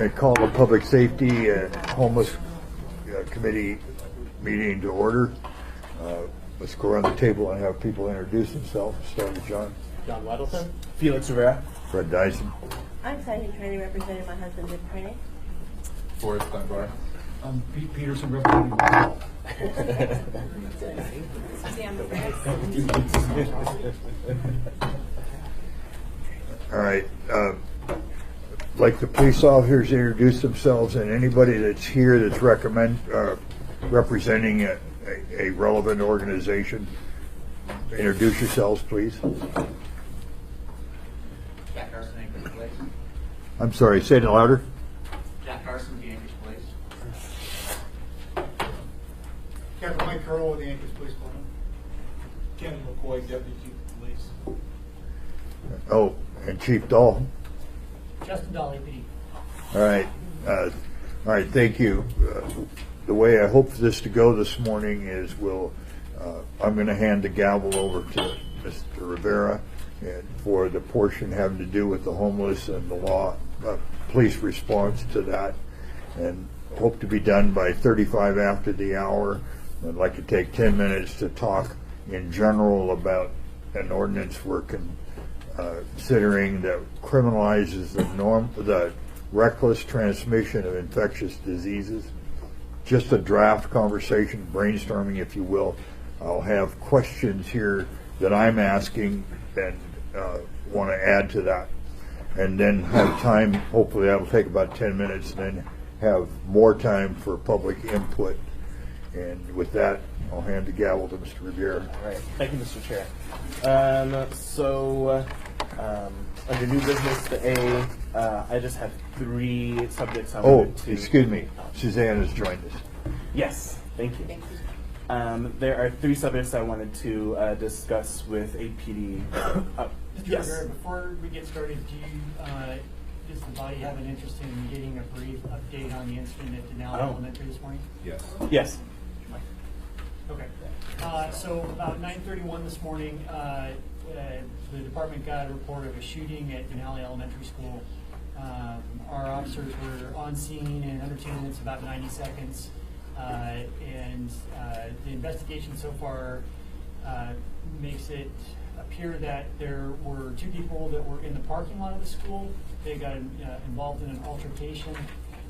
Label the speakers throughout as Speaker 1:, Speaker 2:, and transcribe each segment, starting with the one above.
Speaker 1: I call the Public Safety and Homeless Committee meeting to order. Let's go around the table and have people introduce themselves. Start with John.
Speaker 2: John Weddleton. Felix Rivera.
Speaker 1: Fred Dyson.
Speaker 3: I'm Sonia Trainee, representing my husband, Dick Trainee.
Speaker 4: Forrest Dunbar.
Speaker 5: Pete Peterson, representing myself.
Speaker 1: All right. Like the police officers introduce themselves, and anybody that's here that's representing a relevant organization, introduce yourselves, please.
Speaker 6: Jack Carson, Anchorage Place.
Speaker 1: I'm sorry, say it louder.
Speaker 6: Jack Carson, the Anchorage Place.
Speaker 5: Captain Mike Curl with the Anchorage Police Department. Ken McCoy, Deputy Chief of Police.
Speaker 1: Oh, and Chief Dahl.
Speaker 7: Justin Dolly, PD.
Speaker 1: All right, thank you. The way I hope for this to go this morning is I'm going to hand the gavel over to Mr. Rivera and for the portion having to do with the homeless and the law, police response to that, and hope to be done by 35 after the hour. I'd like to take 10 minutes to talk in general about an ordinance we're considering that criminalizes the reckless transmission of infectious diseases. Just a draft conversation, brainstorming, if you will. I'll have questions here that I'm asking and want to add to that. And then have time, hopefully that'll take about 10 minutes, and then have more time for public input. And with that, I'll hand the gavel to Mr. Rivera.
Speaker 2: All right. Thank you, Mr. Chair. Under new business, the A, I just have three subjects I
Speaker 1: Oh,
Speaker 2: wanted to...
Speaker 1: excuse me. Suzanne has joined us.
Speaker 2: Yes, thank you. There are three subjects I wanted to discuss with APD.
Speaker 7: Mr.
Speaker 2: Yes.
Speaker 7: Rivera, before we get started, does the body have an interest in getting a brief update on the incident at Denali Elementary this morning?
Speaker 4: Yes.
Speaker 2: Yes.
Speaker 7: Okay. So about 9:31 this morning, the department got a report of a shooting at Denali Elementary School. Our officers were on scene in under 2 minutes, about 90 seconds. And the investigation so far makes it appear that there were two people that were in the parking lot of the school. They got involved in an altercation,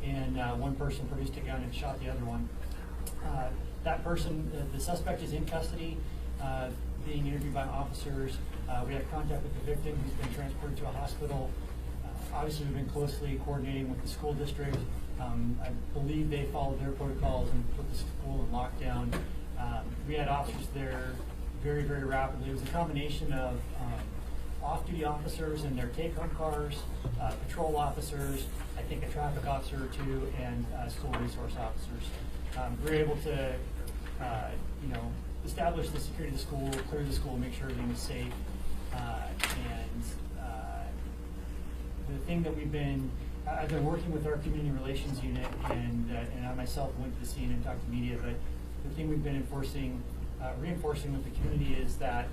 Speaker 7: and one person produced a gun and shot the other one. That person, the suspect, is in custody, being interviewed by officers. We have contact with the victim, who's been transported to a hospital. Obviously, we've been closely coordinating with the school district. I believe they followed their protocols and put the school in lockdown. We had officers there very, very rapidly. It was a combination of off-duty officers in their take-home cars, patrol officers, I think a traffic officer or two, and school resource officers. We were able to, establish the security of the school, clear the school, make sure everything was safe. The thing that I've been working with our community relations unit, and I myself went to the scene and talked to media, but the thing we've been reinforcing with the community is that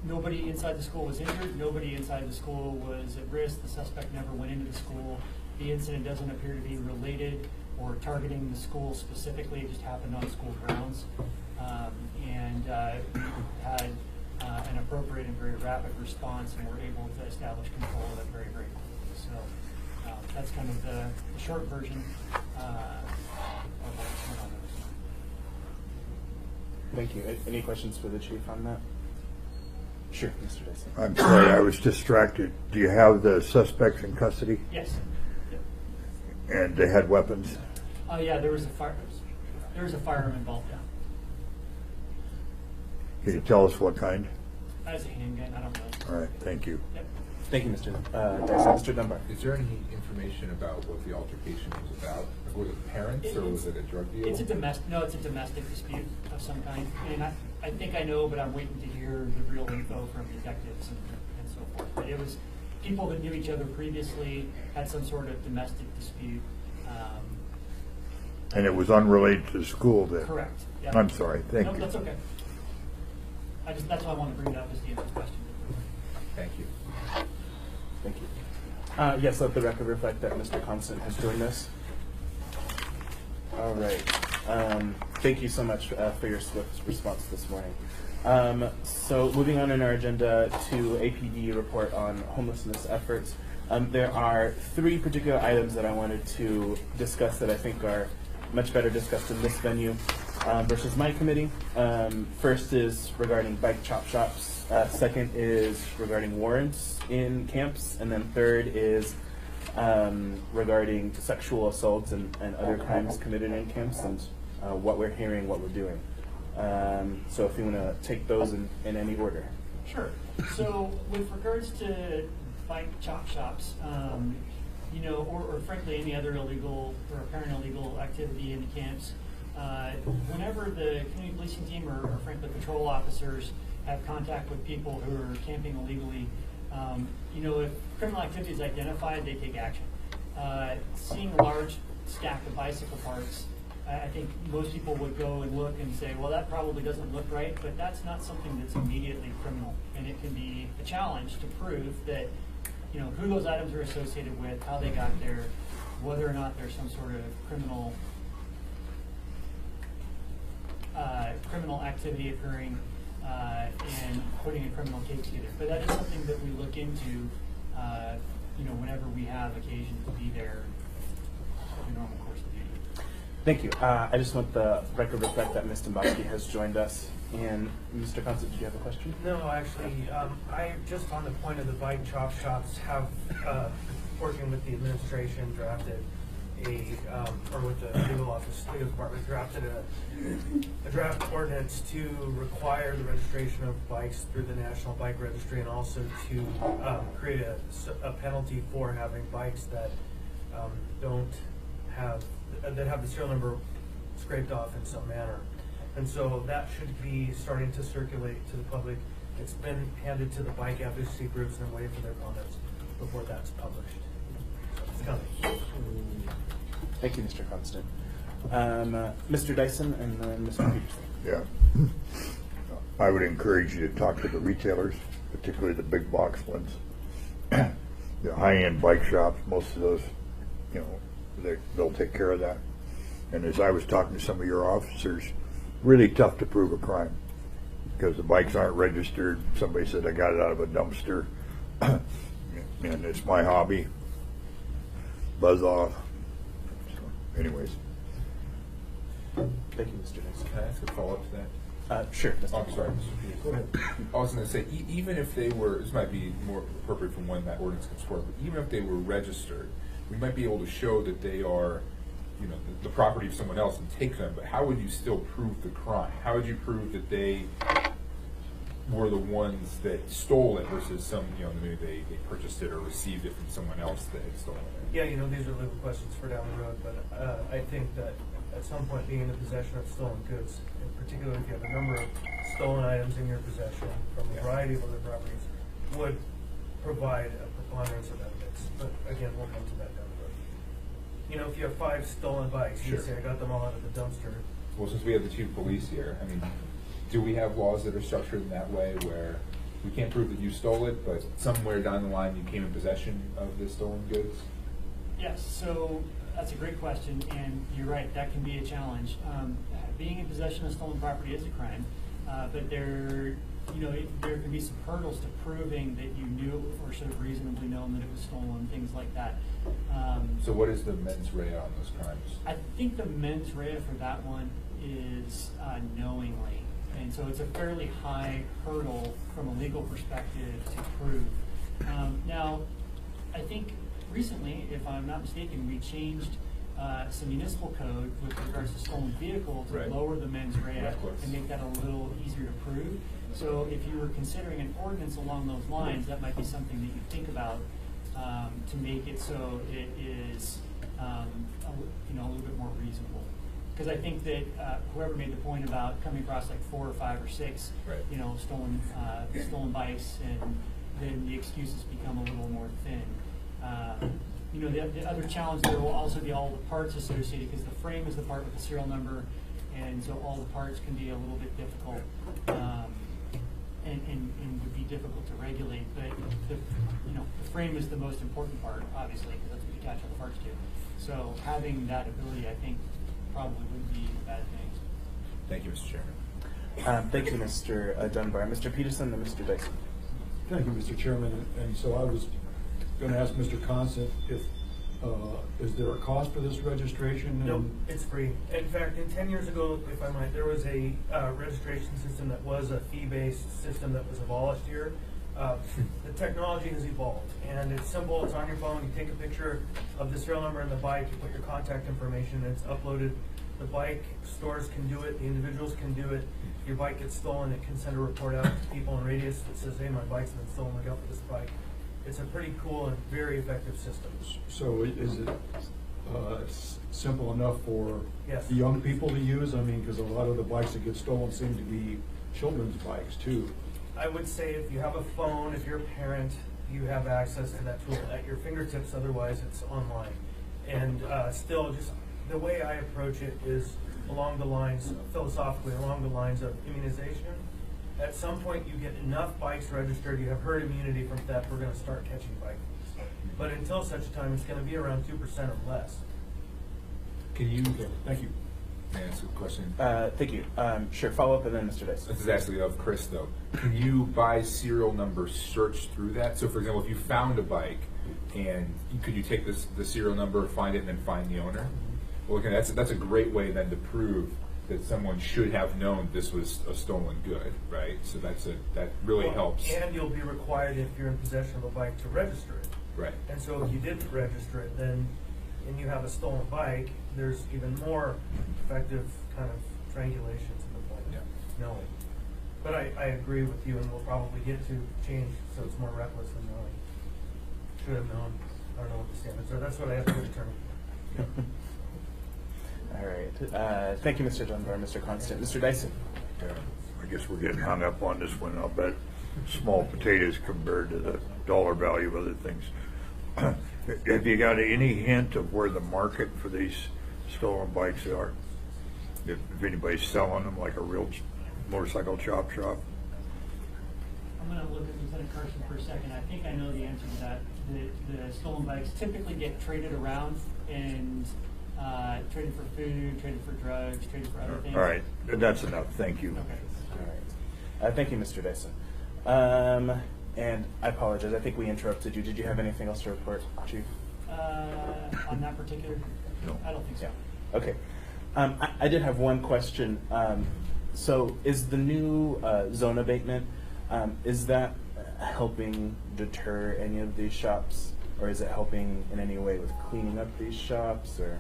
Speaker 7: nobody inside the school was injured, nobody inside the school was at risk, the suspect never went into the school. The incident doesn't appear to be related or targeting the school specifically, it just happened on school grounds. We had an appropriate and very rapid response, and we're able to establish control of it very, very quickly. So that's kind of the short version of what's going on.
Speaker 2: Thank you. Any questions for the chief on that? Sure, Mr. Dyson.
Speaker 1: I'm sorry, I was distracted. Do you have the suspects in custody?
Speaker 7: Yes. Yep.
Speaker 1: And they had weapons?
Speaker 7: Yeah, there was a firearm involved. Yeah.
Speaker 1: Can you tell us what kind?
Speaker 7: As a handgun, I don't know.
Speaker 1: All right, thank you.
Speaker 7: Yep.
Speaker 2: Thank you, Mr. Dyson. Mr. Dunbar.
Speaker 4: Is there any information about what the altercation was about? Like, was it parents or was it a drug deal?
Speaker 7: It's a domestic dispute of some kind. And I think I know, but I'm waiting to hear the real info from detectives and so forth. But it was people that knew each other previously, had some sort of domestic dispute.
Speaker 1: And it was unrelated to the school then?
Speaker 7: Correct. Yep.
Speaker 1: I'm sorry, thank
Speaker 7: No,
Speaker 1: you.
Speaker 7: that's okay. That's why I want to bring it up as the answer question.
Speaker 4: Thank you.
Speaker 2: Thank you. Yes, let the record reflect that Mr. Constant has joined us. All right. Thank you so much for your swift response this morning. So moving on in our agenda to APD report on homelessness efforts. There are 3 particular items that I wanted to discuss that I think are much better discussed in this venue versus my committee. First is regarding bike chop shops. Second is regarding warrants in camps. And then third is regarding sexual assaults and other crimes committed in camps and what we're hearing, what we're doing. So if you want to take those in any order.
Speaker 7: Sure. So with regards to bike chop shops, you know, or frankly any other illegal or apparent illegal activity in the camps, whenever the community policing team or frankly patrol officers have contact with people who are camping illegally, you know, if criminal activity is identified, they take action. Seeing a large stack of bicycle parts, I think most people would go and look and say, well, that probably doesn't look right, but that's not something that's immediately criminal. And it can be a challenge to prove that, you know, who those items are associated with, how they got there, whether or not there's some sort of criminal activity occurring, and putting a criminal case together. But that is something that we look into, you know, whenever we have occasion to be there in the normal course of duty.
Speaker 2: Thank you. I just want the record reflect that Ms. Domboski has joined us. And Mr. Constant, did you have a question?
Speaker 8: No, actually, I just on the point of the bike chop shops have, working with the administration, drafted or with the legal department, drafted a draft ordinance to require the registration of bikes through the National Bike Registry, and also to create a penalty for having bikes that have the serial number scraped off in some manner. And so that should be starting to circulate to the public. It's been handed to the bike advocacy groups and waiting for their comments before that's published. So it's coming.
Speaker 2: Thank you, Mr. Constant. Mr. Dyson and then Mr. Peterson.
Speaker 1: Yeah. I would encourage you to talk to the retailers, particularly the big box ones. The high-end bike shops, most of those, you know, they'll take care of that. And as I was talking to some of your officers, really tough to prove a crime because the bikes aren't registered. Somebody said I got it out of a dumpster, and it's my hobby. Buzz off. So, anyways.
Speaker 2: Thank you, Mr. Dyson.
Speaker 4: Can I ask a follow-up to that?
Speaker 2: Sure. Mr.
Speaker 4: Oh, I'm sorry, Mr. Peterson. I was going to say, even if they were, this might be more appropriate from when that ordinance gets work, but even if they were registered, we might be able to show that they are, you know, the property of someone else and take them, but how would you still prove the crime? How would you prove that they were the ones that stole it versus some, you know, maybe they purchased it or received it from someone else that had stolen it?
Speaker 8: Yeah, you know, these are legal questions for down the road, but I think that at some point being in the possession of stolen goods, in particular if you have a number of stolen items in your possession from a variety of other properties, would provide a preponderance of evidence. But again, we'll come to that down the road. You know, if you have 5 stolen bikes, you
Speaker 4: Sure.
Speaker 8: say I got them all out of the dumpster.
Speaker 4: Well, since we have the chief of police here, I mean, do we have laws that are structured in that way where we can't prove that you stole it, but somewhere down the line you came in possession of the stolen goods?
Speaker 7: Yes, so that's a great question, and you're right, that can be a challenge. Being in possession of stolen property is a crime, but there can be some hurdles to proving that you knew or should have reasonably known that it was stolen, things like that.
Speaker 4: So what is the mens rea on those crimes?
Speaker 7: I think the mens rea for that one is knowingly, and so it's a fairly high hurdle from a legal perspective to prove. Now, I think recently, if I'm not mistaken, we changed some municipal code with regards to stolen vehicle to
Speaker 4: Right.
Speaker 7: lower the mens rea
Speaker 4: Reckless.
Speaker 7: and make that a little easier to prove. So if you were considering an ordinance along those lines, that might be something that you think about to make it so it is a little bit more reasonable. Because I think that whoever made the point about coming across like 4 or 5 or 6,
Speaker 4: Right.
Speaker 7: stolen bikes, and then the excuses become a little more thin. The other challenge there will also be all the parts associated, because the frame is the part with the serial number, and so all the parts can be a little bit difficult. and would be difficult to regulate. But the frame is the most important part, obviously, because that's what you attach all the parts to. So having that ability, I think, probably wouldn't be a bad thing.
Speaker 4: Thank you, Mr. Chairman.
Speaker 2: Thank you, Mr. Dunbar. Mr. Peterson and Mr. Dyson.
Speaker 5: Thank you, Mr. Chairman. And so I was going to ask Mr. Constant if, is there a cost for this registration?
Speaker 8: Nope, it's free. In fact, 10 years ago, if I might, there was a registration system that was a fee-based system that was abolished here. The technology has evolved, and it's simple. It's on your phone. You take a picture of the serial number and the bike, you put your contact information, and it's uploaded. The bike stores can do it. The individuals can do it. If your bike gets stolen, it can send a report out to people in radius that says, hey, my bike's been stolen. Look out for this bike. It's a pretty cool and very effective system.
Speaker 5: So is it simple enough for
Speaker 8: Yes.
Speaker 5: the young people to use? I mean, because a lot of the bikes that get stolen seem to be children's bikes too.
Speaker 8: I would say if you have a phone, if you're a parent, you have access to that tool at your fingertips. Otherwise, it's online. And still, just the way I approach it is along the lines, philosophically, along the lines of immunization. At some point, you get enough bikes registered, you have herd immunity from theft, we're going to start catching bike thieves. But until such time, it's going to be around 2% or less.
Speaker 4: Can you,
Speaker 5: Thank you.
Speaker 4: may I ask a question?
Speaker 2: Thank you. Sure, follow up and then Mr. Dyson.
Speaker 4: This is actually of Chris, though. Can you, by serial number, search through that? So, for example, if you found a bike, and could you take the serial number, find it, and then find the owner? Well, okay, that's a great way then to prove that someone should have known this was a stolen good, right? So that really helps.
Speaker 8: And you'll be required, if you're in possession of a bike, to register it.
Speaker 4: Right.
Speaker 8: And so if you didn't register it, then, and you have a stolen bike, there's even more effective kind of triangulation to the point of knowing. But I agree with you, and we'll probably get to change so it's more reckless than knowing. Should have known. I don't know what the standards are. That's what I have to determine.
Speaker 2: All right. Thank you, Mr. Dunbar, Mr. Constant. Mr. Dyson.
Speaker 1: Yeah, I guess we're getting hung up on this one. I'll bet small potatoes compared to the dollar value of other things. Have you got any hint of where the market for these stolen bikes are? If anybody's selling them like a real motorcycle chop shop?
Speaker 7: I'm going to look at Lieutenant Carson for a second. I think I know the answer to that. The stolen bikes typically get traded around and traded for food, traded for drugs, traded for other things.
Speaker 1: All right, that's enough. Thank you.
Speaker 7: Okay.
Speaker 2: All right. Thank you, Mr. Dyson. And I apologize. I think we interrupted you. Did you have anything else to report, Chief?
Speaker 7: On that particular?
Speaker 1: No.
Speaker 7: I don't think so.
Speaker 2: Yeah. Okay. I did have one question. So is the new zone abatement, is that helping deter any of these shops? Or is it helping in any way with cleaning up these shops? Or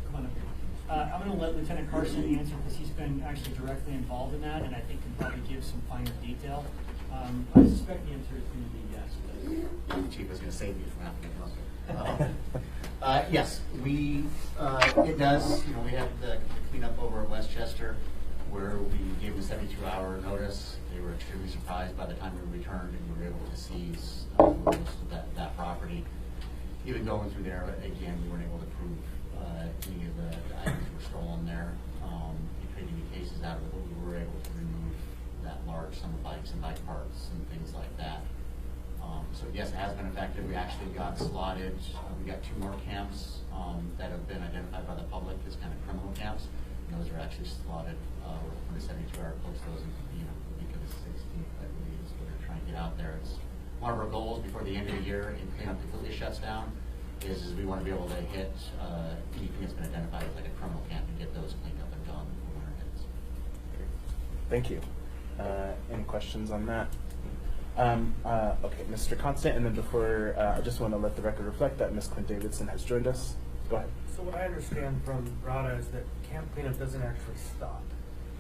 Speaker 7: Come on up here. I'm going to let Lieutenant Carson answer because he's been actually directly involved in that, and I think can probably give some finer detail. I suspect the answer is going to be yes.
Speaker 6: The chief was going to save you from having to come up. Yes, it does. We had the cleanup over at Westchester where we gave them a 72-hour notice. They were extremely surprised by the time we returned, and we were able to seize most of that property. Even going through there, again, we weren't able to prove any of the items were stolen there. We created any cases out of it, but we were able to remove that large sum of bikes and bike parts and things like that. So yes, it has been effective. We actually got slotted. We got 2 more camps that have been identified by the public as kind of criminal camps. And those are actually slotted from the 72-hour post those in the week of the 16th, I believe, is what they're trying to get out there. It's one of our goals before the end of the year, and cleanup completely shuts down, is we want to be able to hit anything that's been identified as like a criminal camp and get those cleaned up and done before winter hits.
Speaker 2: thank you. Any questions on that? Okay, Mr. Constant, and then before, I just want to let the record reflect that Ms. Clint Davidson has joined us. Go ahead.
Speaker 8: So what I understand from RADA is that camp cleanup doesn't actually stop,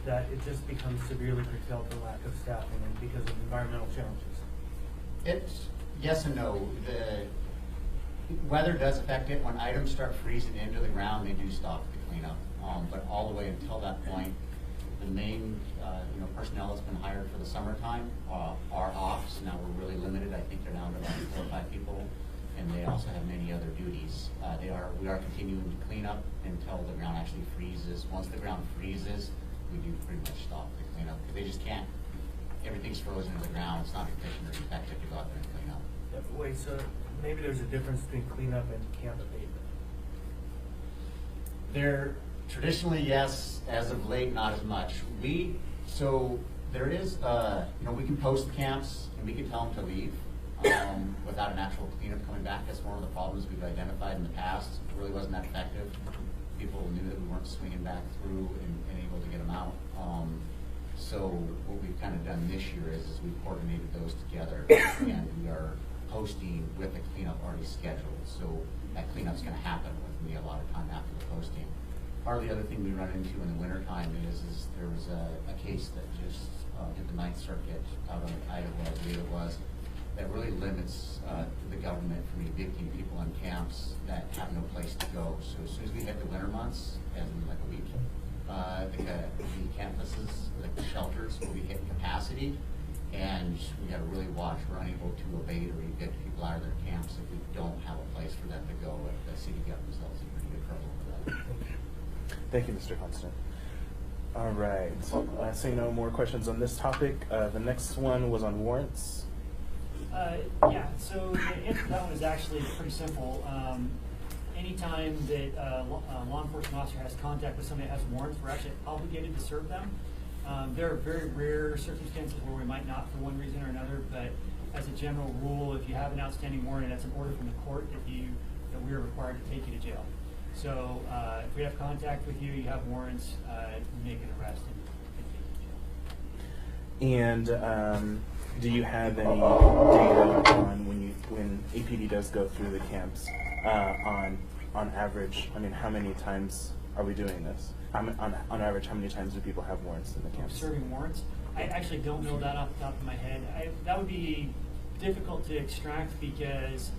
Speaker 8: that it just becomes severely curtailed for lack of staffing and because of environmental challenges.
Speaker 6: It's yes and no. The weather does affect it. When items start freezing into the ground, they do stop the cleanup. But all the way until that point, the main personnel that's been hired for the summertime are off. So now we're really limited. I think they're down to about 4 or 5 people, and they also have many other duties. We are continuing to clean up until the ground actually freezes. Once the ground freezes, we do pretty much stop the clean up, because they just can't, everything's frozen to the ground, it's not efficient or effective to go out there and clean up.
Speaker 8: Wait, so maybe there's a difference between cleanup and camp abatement.
Speaker 6: There, traditionally, yes, as of late, not as much. So there is, we can post camps and we can tell them to leave without an actual cleanup coming back. That's one of the problems we've identified in the past. It really wasn't that effective. People knew that we weren't swinging back through and able to get them out. So what we've kind of done this year is we've coordinated those together and we are posting with the cleanup already scheduled. So that cleanup's going to happen with me a lot of time after the posting. Part of the other thing we run into in the wintertime is there was a case that just hit the Ninth Circuit out on Idaho, I believe it was, that really limits the government from evicting people on camps that have no place to go. So as soon as we hit the winter months, as in like a week, the campuses, like the shelters, will be hitting capacity, and we got to really watch. We're unable to abate or evict people out of their camps if we don't have a place for them to go. If the city got themselves in pretty good trouble for that.
Speaker 2: Thank you, Mr. Constant. All right. Seeing no more questions on this topic, the next one was on warrants.
Speaker 7: Yeah, so the answer to that one is actually pretty simple. Anytime that a law enforcement officer has contact with somebody that has warrants, we're actually obligated to serve them. There are very rare circumstances where we might not for one reason or another, but as a general rule, if you have an outstanding warrant and that's an order from the court, that we are required to take you to jail. So if we have contact with you, you have warrants, we make an arrest and take you to jail.
Speaker 2: And do you have any data on when APD does go through the camps, on average? I mean, how many times are we doing this? On average, how many times do people have warrants in the camps?
Speaker 7: Serving warrants? I actually don't know that off the top of my head. That would be difficult to extract because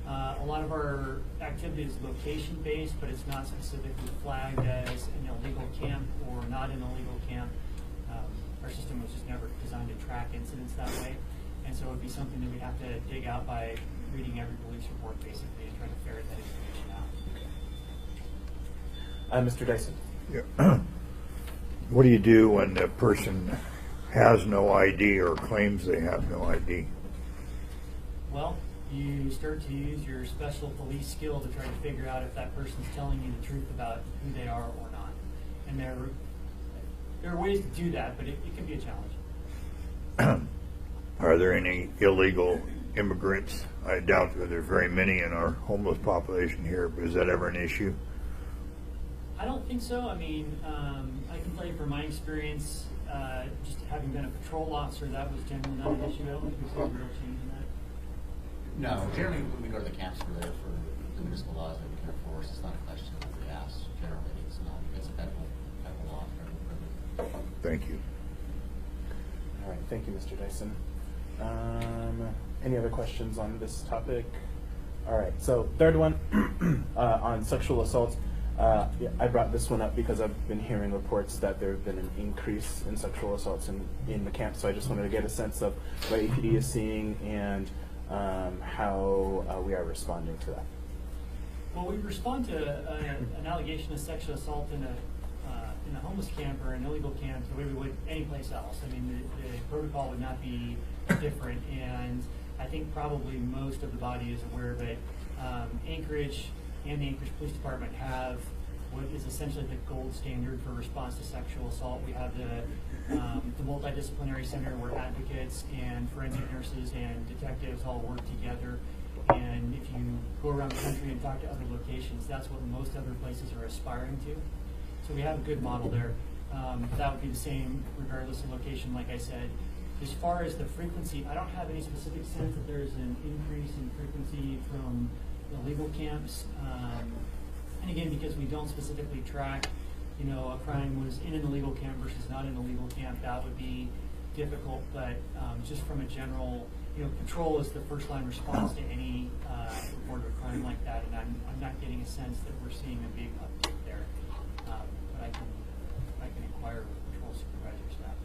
Speaker 7: a lot of our activity is location-based, but it's not specifically flagged as an illegal camp or not an illegal camp. Our system was just never designed to track incidents that way, and so it would be something that we'd have to dig out by reading every police report, basically, and trying to ferret that information out.
Speaker 2: Mr. Dyson.
Speaker 1: Yeah. What do you do when a person has no ID or claims they have no ID?
Speaker 7: Well, you start to use your special police skill to try to figure out if that person's telling you the truth about who they are or not. And there are ways to do that, but it can be a challenge.
Speaker 1: Are there any illegal immigrants? I doubt that there's very many in our homeless population here, but is that ever an issue?
Speaker 7: I don't think so. I mean, I can tell you from my experience, just having been a patrol officer, that was generally not an issue. I don't think we've seen a real change in that.
Speaker 6: No, generally when we go to the camps, we're there for the municipal laws that we can enforce. It's not a question that we ask. Generally, it's not. It's a federal law, federal privilege.
Speaker 1: Thank you.
Speaker 2: All right, thank you, Mr. Dyson. Any other questions on this topic? All right, so third one on sexual assault. Yeah, I brought this one up because I've been hearing reports that there have been an increase in sexual assaults in the camp. So I just wanted to get a sense of what APD is seeing and how we are responding to that.
Speaker 7: Well, we respond to an allegation of sexual assault in a homeless camp or an illegal camp the way we would any place else. I mean, the protocol would not be different, and I think probably most of the body is aware of it. Anchorage and the Anchorage Police Department have what is essentially the gold standard for response to sexual assault. We have the multidisciplinary center where advocates and forensic nurses and detectives all work together. And if you go around the country and talk to other locations, that's what most other places are aspiring to. So we have a good model there. That would be the same regardless of location, like I said. As far as the frequency, I don't have any specific sense that there's an increase in frequency from illegal camps. And again, because we don't specifically track, a crime was in an illegal camp versus not in a legal camp, that would be difficult. But just from a general, patrol is the first line response to any report of a crime like that, and I'm not getting a sense that we're seeing a big uptick there. But I can inquire with patrol supervisor staff.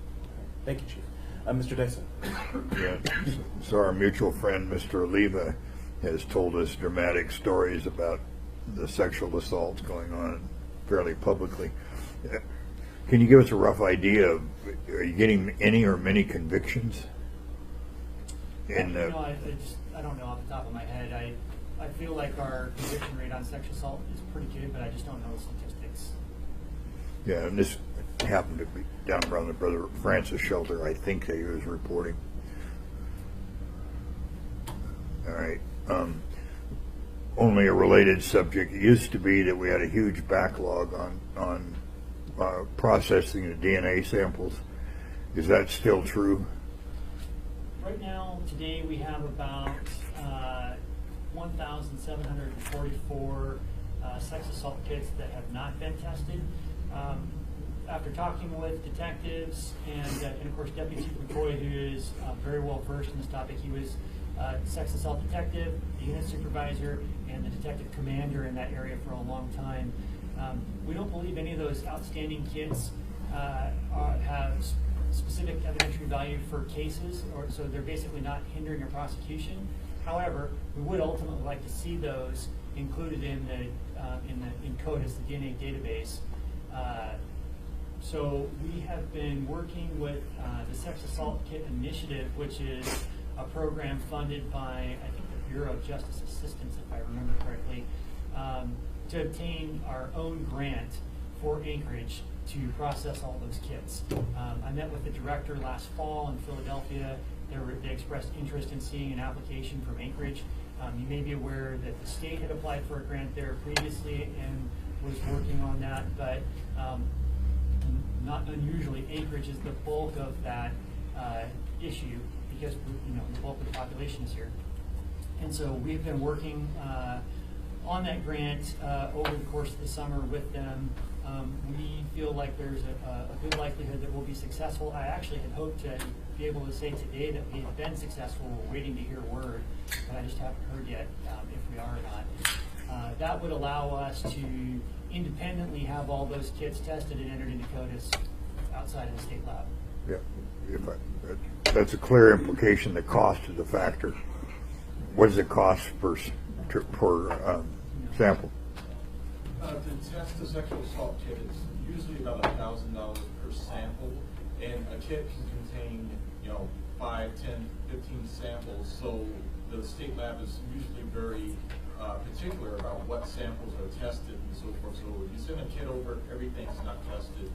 Speaker 2: Thank you, Chief. Mr. Dyson.
Speaker 1: Yeah. So our mutual friend, Mr. Oliva, has told us dramatic stories about the sexual assaults going on fairly publicly. Can you give us a rough idea of, are you getting any or many convictions? In the,
Speaker 7: I don't know off the top of my head. I feel like our conviction rate on sexual assault is pretty good, but I just don't know the statistics.
Speaker 1: yeah, and this happened to be down around the Brother Francis shelter, I think they was reporting. All right. Only a related subject. It used to be that we had a huge backlog on processing the DNA samples. Is that still true?
Speaker 7: Right now, today, we have about 1,744 sex assault kits that have not been tested. After talking with detectives and of course Deputy Chief McCoy, who is very well versed in this topic, he was sex assault detective, the unit supervisor, and the detective commander in that area for a long time. We don't believe any of those outstanding kits have specific evidentiary value for cases, or so they're basically not hindering a prosecution. However, we would ultimately like to see those included in CODIS, the DNA database. So we have been working with the Sex Assault Kit Initiative, which is a program funded by, I think, the Bureau of Justice Assistance, if I remember correctly, to obtain our own grant for Anchorage to process all those kits. I met with the director last fall in Philadelphia. They expressed interest in seeing an application from Anchorage. You may be aware that the state had applied for a grant there previously and was working on that, but not unusually, Anchorage is the bulk of that issue because the bulk of the population is here. And so we've been working on that grant over the course of the summer with them. We feel like there's a good likelihood that we'll be successful. I actually had hoped to be able to say today that we have been successful. We're waiting to hear word, but I just haven't heard yet if we are or not. That would allow us to independently have all those kits tested and entered into CODIS outside of the state lab.
Speaker 1: Yeah, that's a clear implication. The cost is a factor. What does it cost per sample?
Speaker 9: To test a sexual assault kit is usually about $1,000 per sample, and a kit can contain 5, 10, 15 samples. So the state lab is usually very particular about what samples are tested and so forth. So if you send a kit over, everything's not tested.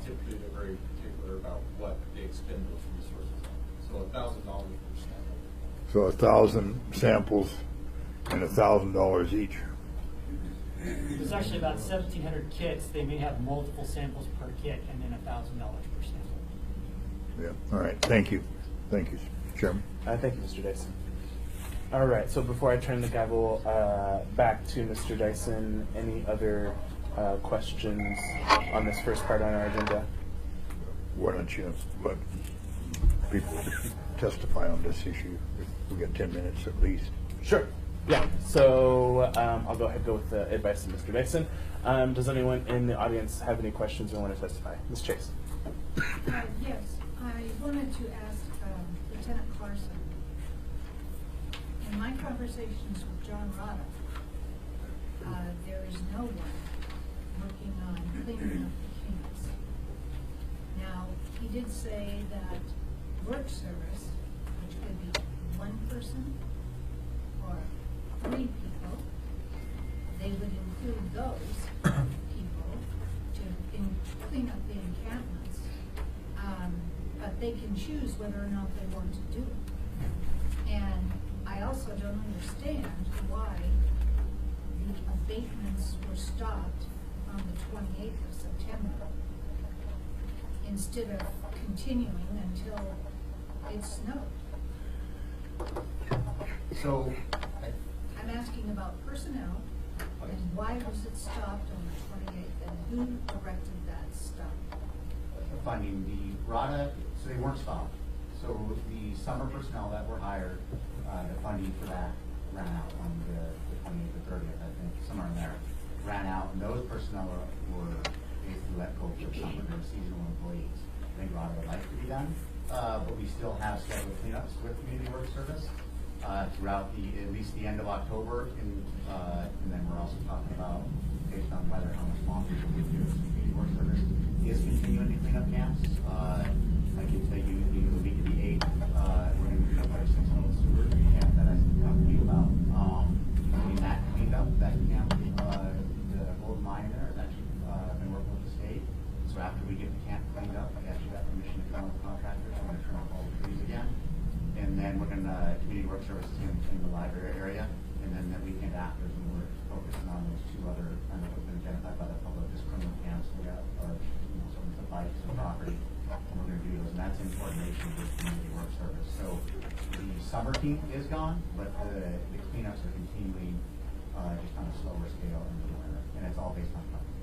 Speaker 9: Typically, they're very particular about what they expend those resources on. So $1,000 per sample.
Speaker 1: So 1,000 samples and $1,000 each.
Speaker 7: There's actually about 1,700 kits. They may have multiple samples per kit, and then $1,000 per sample.
Speaker 1: Yeah. All right. Thank you. Thank you, Chairman.
Speaker 2: Thank you, Mr. Dyson. All right, so before I turn the gavel back to Mr. Dyson, any other questions on this first part on our agenda?
Speaker 1: Why don't you let people testify on this issue? We got 10 minutes at least.
Speaker 2: Sure. Yeah. So I'll go ahead and go with the advice of Mr. Dyson. Does anyone in the audience have any questions or want to testify? Ms. Chase.
Speaker 10: Yes, I wanted to ask Lieutenant Carson. In my conversations with John Rada, there is no one working on cleaning up the camps. Now, he did say that work service, which could be one person or 3 people, they would include those people to clean up the encampments, but they can choose whether or not they want to do it. And I also don't understand why the abatements were stopped on the 28th of September instead of continuing until it snowed.
Speaker 6: So,
Speaker 10: I'm asking about personnel and why was it stopped on the 28th and who directed that stop?
Speaker 6: funding, the RADA, so they weren't stopped. So the summer personnel that were hired, the funding for that ran out on the 28th or 30th, I think, somewhere in there, ran out, and those personnel were basically let go for summer. They were seasonal employees. I think RADA would like to be done, but we still have scheduled cleanups with community work service throughout at least the end of October, and then we're also talking about, based on whether how much longer we do community work service, is library area. And then the weekend after, when we're focusing on those two other kind of been identified by the public as criminal camps, we have, or, some of the bikes and property. And we're gonna do those, and that's in coordination with community work service. So the summer team is gone, but the cleanups are continuing, just on a slower scale in the winter, and it's all based on funding.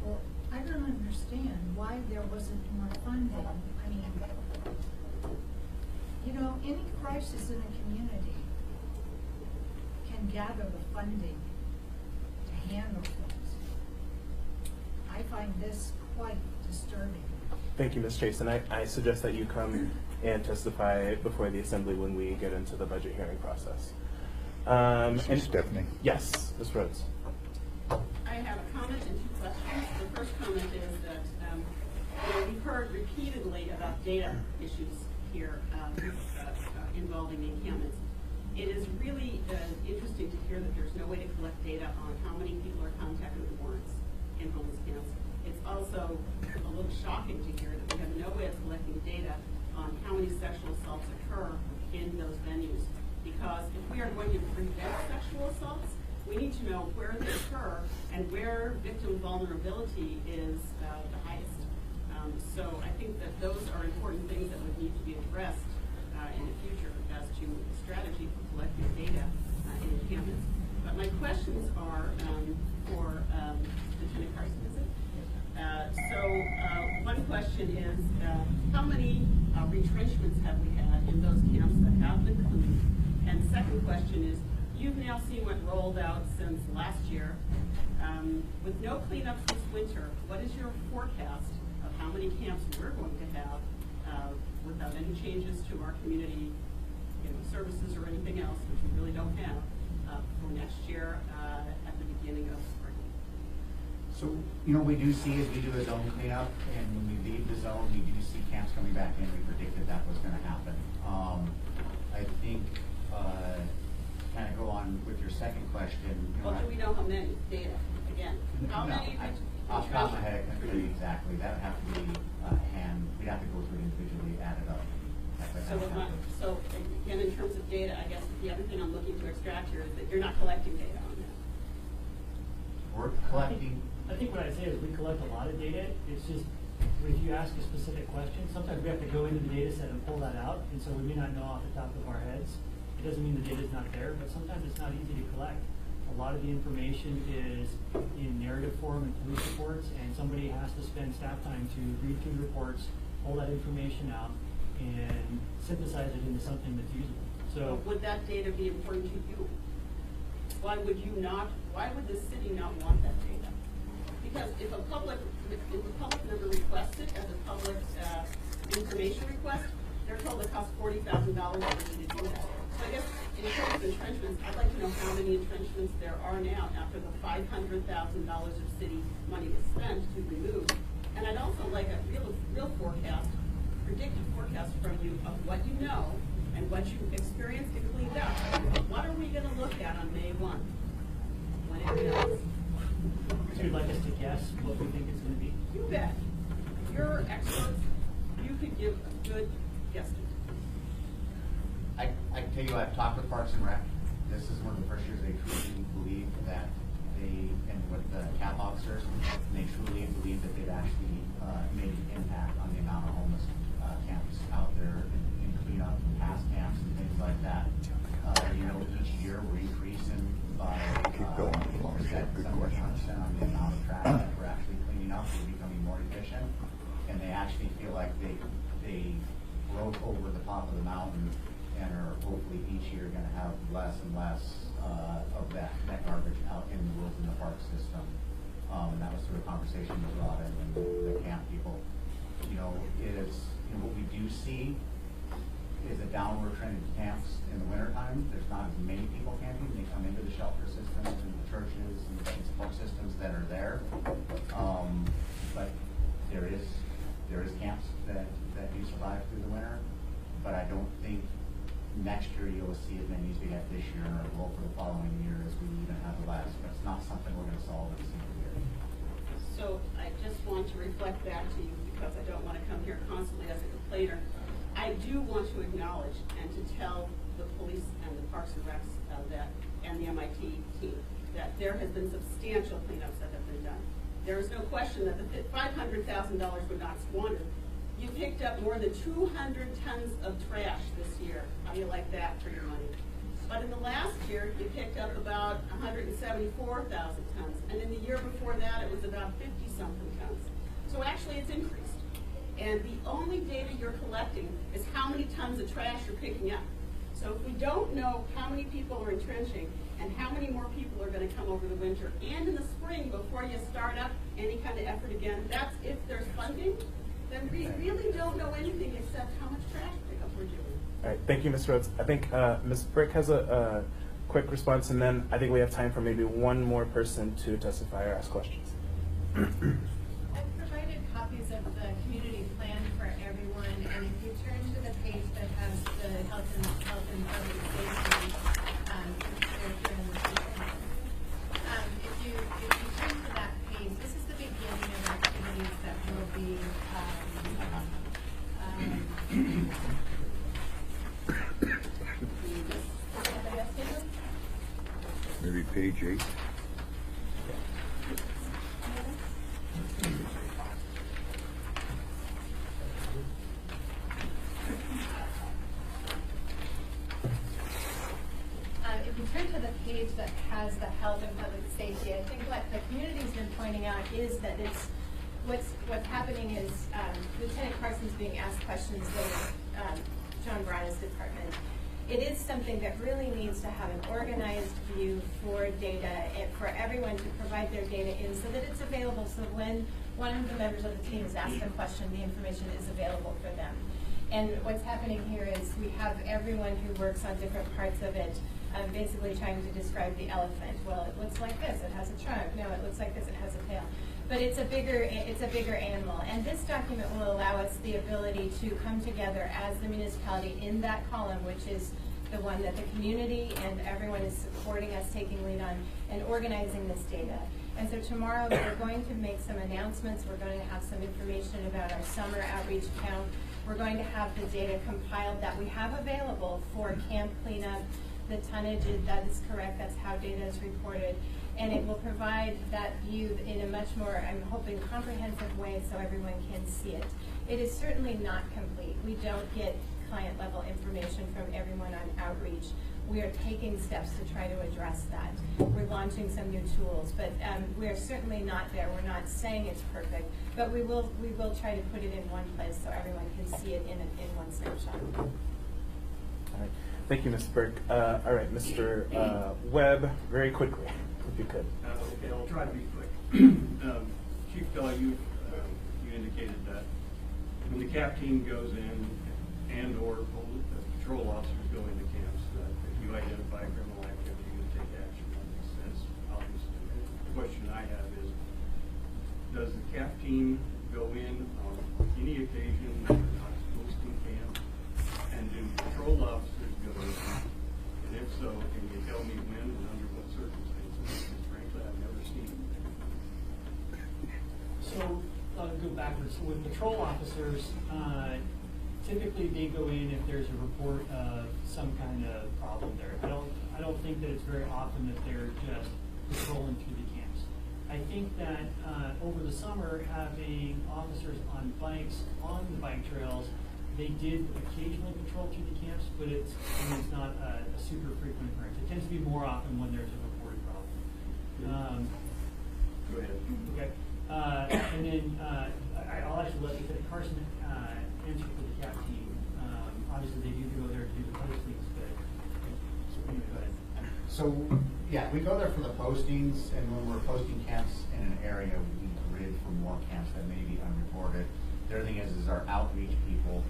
Speaker 10: Well, I don't understand why there wasn't more funding. I mean, any crisis in a community can gather the funding to handle things. I find this quite disturbing.
Speaker 2: Thank you, Ms. Chase, and I suggest that you come and testify before the assembly when we get into the budget hearing process. And
Speaker 1: Stephanie.
Speaker 2: Yes, Ms. Rhodes.
Speaker 11: I have a comment and two questions. The first comment is that we've heard repeatedly about data issues here involving the encampments. It is really interesting to hear that there's no way to collect data on how many people are contacted with warrants in homeless camps. It's also a little shocking to hear that we have no way of collecting data on how many sexual assaults occur in those venues. Because if we are going to prevent sexual assaults, we need to know where they occur and where victim vulnerability is the highest. So I think that those are important things that would need to be addressed in the future as to strategy for collecting data in encampments. But my questions are for Lieutenant Carson, is it? One question is, how many retrenchments have we had in those camps that have been cleaned? And the second question is, you've now seen what rolled out since last year. With no cleanups this winter, what is your forecast of how many camps we're going to have without any changes to our community services or anything else, which we really don't have, for next year at the beginning of spring?
Speaker 6: So, we do see as we do a zone cleanup, and when we leave the zone, we do see camps coming back in. We predicted that was gonna happen. I think, kind of go on with your second question.
Speaker 11: Well, do we know how many data? Again, how
Speaker 6: No,
Speaker 11: many?
Speaker 6: off the top of my head, I couldn't tell you exactly. That would have to be we'd have to go through it individually, add it up.
Speaker 11: So again, in terms of data, I guess the other thing I'm looking to extract here is that you're not collecting data on that.
Speaker 6: We're collecting.
Speaker 7: I think what I'd say is we collect a lot of data. It's just, if you ask a specific question, sometimes we have to go into the data set and pull that out, and so we may not know off the top of our heads. It doesn't mean the data's not there, but sometimes it's not easy to collect. A lot of the information is in narrative form in police reports, and somebody has to spend staff time to read through the reports, pull that information out, and synthesize it into something that's usable. So
Speaker 11: would that data be important to you? Why would the city not want that data? Because if a public member requests it as a public information request, they're told it costs $40,000 to do that. So I guess in terms of entrenchments, I'd like to know how many entrenchments there are now after the $500,000 of city money is spent to remove. And I'd also like a real forecast, predictive forecast from you of what you know and what you experienced and cleaned up. What are we going to look at on May 1 when it comes?
Speaker 7: so you'd like us to guess what we think it's going to be?
Speaker 11: You bet. You're experts. You could give a good guesstimate.
Speaker 6: I can tell you, I've talked with Parks and Rec. This is one of the first years they truly believe that and with the CAP officers, they truly believe that they've actually made an impact on the amount of homeless camps out there in cleanup, past camps, and things like that. Each year we're increasing by
Speaker 1: Keep going, as long as you have good questions.
Speaker 6: on the amount of trash that we're actually cleaning up. We're becoming more efficient, and they actually feel like they broke over the top of the mountain and are hopefully each year going to have less and less of that garbage out in the woods in the park system. And that was through a conversation with Robin and the camp people. What we do see is a downward trend in camps in the wintertime. There's not as many people camping. They come into the shelter systems and the churches and the support systems that are there. But there is camps that do survive through the winter. But I don't think next year you'll see as many as we have this year, and our goal for the following year is we even have less. But it's not something we're going to solve in a single year.
Speaker 11: So I just want to reflect back to you, because I don't want to come here constantly as a complainer. I do want to acknowledge and to tell the police and the Parks and Recs and the MIT team, that there has been substantial cleanups that have been done. There is no question that the $500,000 would not squander. You picked up more than 200 tons of trash this year. How do you like that for your money? But in the last year, you picked up about 174,000 tons. And in the year before that, it was about 50-something tons. So actually, it's increased. And the only data you're collecting is how many tons of trash you're picking up. So if we don't know how many people are entrenching and how many more people are going to come over the winter and in the spring before you start up any kind of effort again, that's if there's funding, then we really don't know anything except how much trash pickup we're doing.
Speaker 2: All right, thank you, Ms. Rhodes. I think Ms. Brick has a quick response, and then I think we have time for maybe one more person to testify or ask questions.
Speaker 12: I've provided copies of the community plan for everyone, and if you turn to the page that has the health and public safety, if you turn to that page, this is the beginning of activities that will be
Speaker 1: Maybe page 8.
Speaker 12: if you turn to the page that has the health and public safety, I think what the community's been pointing out is that it's what's happening is Lieutenant Carson's being asked questions with John Branagh's department. It is something that really needs to have an organized view for data and for everyone to provide their data in so that it's available, so when one of the members of the team is asked a question, the information is available for them. And what's happening here is we have everyone who works on different parts of it basically trying to describe the elephant. Well, it looks like this, it has a trunk. No, it looks like this, it has a tail. But it's a bigger animal. And this document will allow us the ability to come together as the municipality in that column, which is the one that the community and everyone is supporting us taking lead on, and organizing this data. And so tomorrow we're going to make some announcements. We're going to have some information about our summer outreach count. We're going to have the data compiled that we have available for camp cleanup. The tonnage, that is correct, that's how data is reported. And it will provide that view in a much more, I'm hoping, comprehensive way so everyone can see it. It is certainly not complete. We don't get client level information from everyone on outreach. We are taking steps to try to address that. We're launching some new tools, but we're certainly not there. We're not saying it's perfect, but we will try to put it in one place so everyone can see it in one snapshot.
Speaker 2: All right. Thank you, Ms. Burke. All right, Mr. Webb, very quickly, if you could.
Speaker 13: Okay, I'll try to be quick. Chief Kelly, you indicated that when the CAP team goes in and/or patrol officers go into camps, that if you identify criminal activity, you take action. That makes sense, obviously. The question I have is, does the CAP team go in on any occasion that they're not supposed to camp? And do patrol officers go in? And if so, can you tell me when and under what circumstances? Because frankly, I've never seen it.
Speaker 7: So I'll go backwards. So with patrol officers, typically they go in if there's a report of some kind of problem there. I don't think that it's very often that they're just patrolling through the camps. I think that over the summer, having officers on bikes on the bike trails, they did occasionally patrol through the camps, but it's not a super frequent occurrence. It tends to be more often when there's a reported problem.
Speaker 13: Go ahead.
Speaker 7: Okay. And then I'll actually let Lieutenant Carson answer for the CAP team. Obviously, they do go there to do the postings, but anyway, go ahead.
Speaker 6: So, yeah, we go there for the postings, and when we're posting camps in an area, we grid for more camps that may be unreported. The other thing is our outreach people.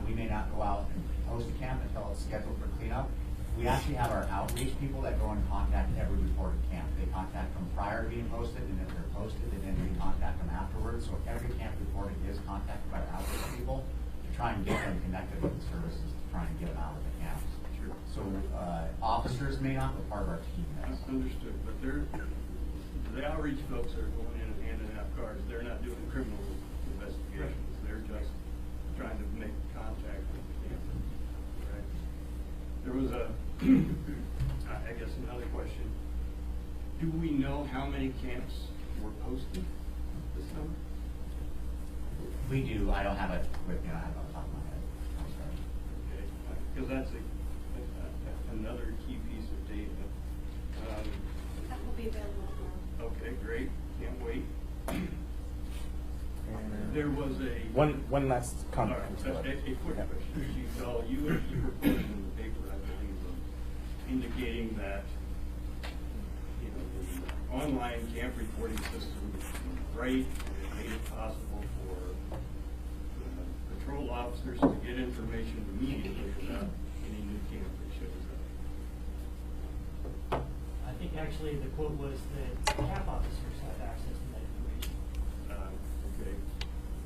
Speaker 6: We may not go out and post a camp until it's scheduled for cleanup. We actually have our outreach people that go and contact every reported camp. They contact them prior to being posted, and if they're posted, then we contact them afterwards. So every camp reported is contacted by our outreach people to try and get them connected with the services to try and get them out of the camps.
Speaker 13: Sure.
Speaker 6: So officers may not, but part of our team is.
Speaker 13: Understood, but the outreach folks are going in and handing out cards. They're not doing criminal investigations. They're just trying to make contact with the camp. Right? was a, I guess another question. Do we know how many camps were posted this summer?
Speaker 6: We do. I don't have it with me. I have it on top of my head. I'm sorry.
Speaker 13: Okay, because that's another key piece of data.
Speaker 12: That will be available tomorrow.
Speaker 13: Okay, great, can't wait. There was a.
Speaker 2: One last comment.
Speaker 13: All right, a quick question. Chief Bell, you were quoted in the paper, I believe, indicating that, you know, the online camp reporting system was great, and it made it possible for patrol officers to get information immediately about any new camp that shows up.
Speaker 7: I think actually the quote was that CAP officers had access to that information.
Speaker 13: Okay,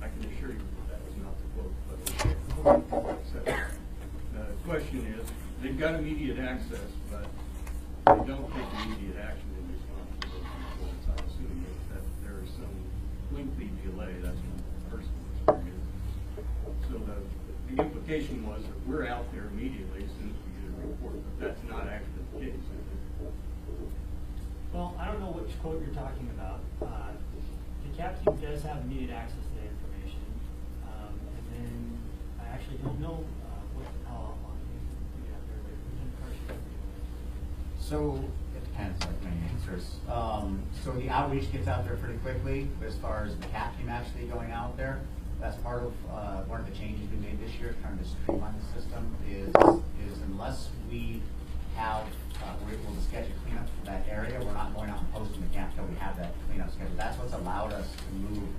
Speaker 13: I can assure you that that was not the quote, but okay. So, the question is, they've got immediate access, but they don't take immediate action in response to those reports. I'm assuming that there is some lengthy delay. That's my personal experience. So the implication was that we're out there immediately as soon as we get a report, but that's not actually the case, is it?
Speaker 7: Well, I don't know which quote you're talking about. The CAP team does have immediate access to that information. And then I actually don't know what the call on to get out there, but Lieutenant Carson.
Speaker 6: So it depends, like many answers. So the outreach gets out there pretty quickly as far as the CAP team actually going out there. That's part of one of the changes we made this year, trying to streamline the system, is unless we have, we're able to schedule cleanup for that area, we're not going out and posting the camp until we have that cleanup schedule. That's what's allowed us to move,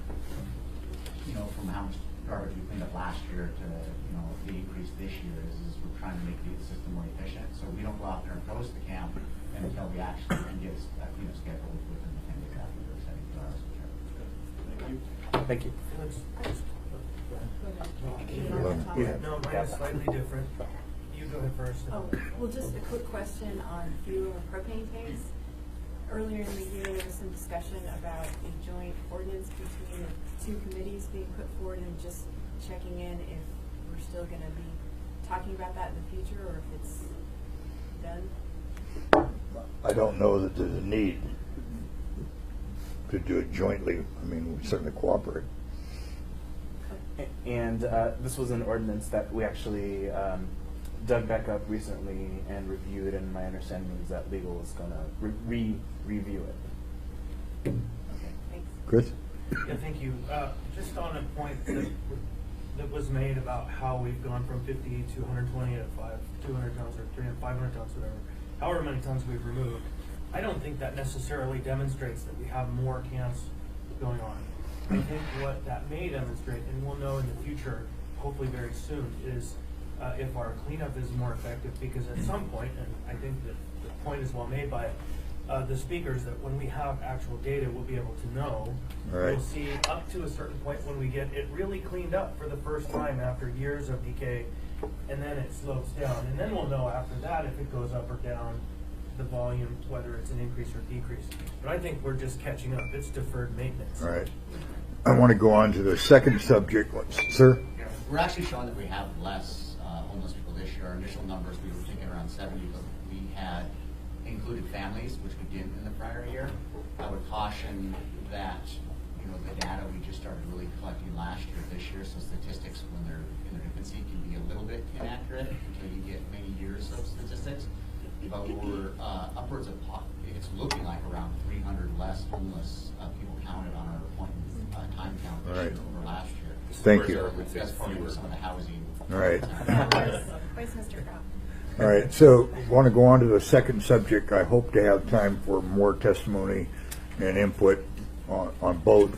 Speaker 6: you know, from how much garbage we cleaned up last year to, you know, the increase this year is we're trying to make the system more efficient. So we don't go out there and post the camp until we actually can get a cleanup schedule within the 10 days after the 72 hours.
Speaker 13: Thank you.
Speaker 2: Thank you.
Speaker 8: No, mine is slightly different. You go ahead first.
Speaker 14: Oh, well, just a quick question on fuel and propane tanks. Earlier in the year, there was some discussion about a joint ordinance between the two committees being put forward, and just checking in if we're still going to be talking about that in the future, or if it's done.
Speaker 1: I don't know that there's a need to do it jointly. I mean, we certainly cooperate.
Speaker 2: And this was an ordinance that we actually dug back up recently and reviewed, and my understanding is that legal is going to review it.
Speaker 14: Okay, thanks.
Speaker 1: Chris?
Speaker 8: Yeah, thank you. Just on a point that was made about how we've gone from 50 to 120 to 200 tons or 300, 500 tons, whatever, however many tons we've removed, I don't think that necessarily demonstrates that we have more camps going on. I think what that may demonstrate, and we'll know in the future, hopefully very soon, is if our cleanup is more effective, because at some point, and I think that the point is well made by the speakers, that when we have actual data, we'll be able to know.
Speaker 1: Right.
Speaker 8: We'll see up to a certain point when we get it really cleaned up for the first time after years of decay, and then it slows down. And then we'll know after that if it goes up or down, the volume, whether it's an increase or decrease. But I think we're just catching up. It's deferred maintenance.
Speaker 1: All right. I want to go on to the second subject. Sir?
Speaker 6: We're actually showing that we have less homeless people this year. Our initial numbers, we were thinking around 70, but we had included families, which we didn't in the prior year. I would caution that, you know, the data we just started really collecting last year, this year, so statistics when they're in their infancy can be a little bit inaccurate until you get many years of statistics. But we're upwards of, it's looking like around 300 less homeless people counted on our appointment time count this year over last year.
Speaker 1: Thank you.
Speaker 6: That's part of some of the housing.
Speaker 1: All right.
Speaker 12: Where's Mr. Crow?
Speaker 1: All right, so want to go on to the second subject. I hope to have time for more testimony and input on both.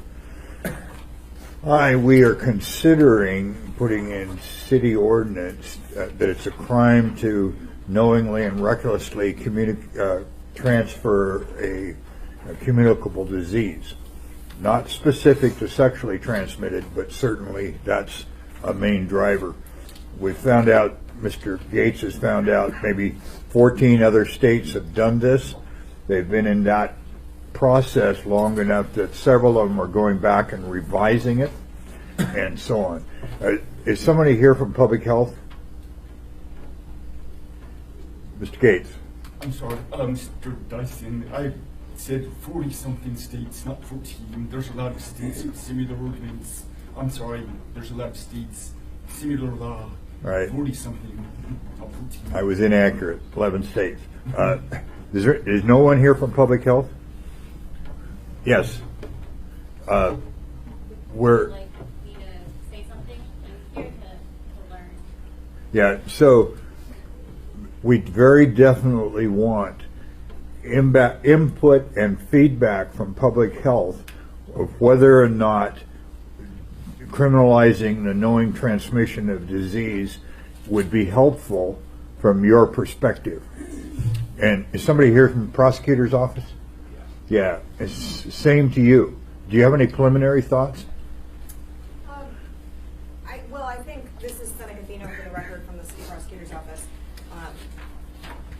Speaker 1: We are considering putting in city ordinance that it's a crime to knowingly and recklessly transfer a communicable disease. Not specific to sexually transmitted, but certainly that's a main driver. We found out, Mr. Gates has found out, maybe 14 other states have done this. They've been in that process long enough that several of them are going back and revising it and so on. Is somebody here from Public Health? Mr. Gates.
Speaker 15: I'm sorry, Mr. Dyson, I said 40-something states, not 14. There's a lot of states with similar ordinance. I'm sorry, there's a lot of states, similar law.
Speaker 1: Right.
Speaker 15: 40-something, not 14.
Speaker 1: I was inaccurate. 11 states. Is no one here from Public Health? Yes. We're.
Speaker 12: Like me to say something? I'm here to learn.
Speaker 1: Yeah. So we very definitely want input and feedback from Public Health of whether or not criminalizing the knowing transmission of disease would be helpful from your perspective. And is somebody here from the prosecutor's office? Yeah, it's same to you. Do you have any preliminary thoughts?
Speaker 16: I think this is Seneca Fino for the record from the city prosecutor's office.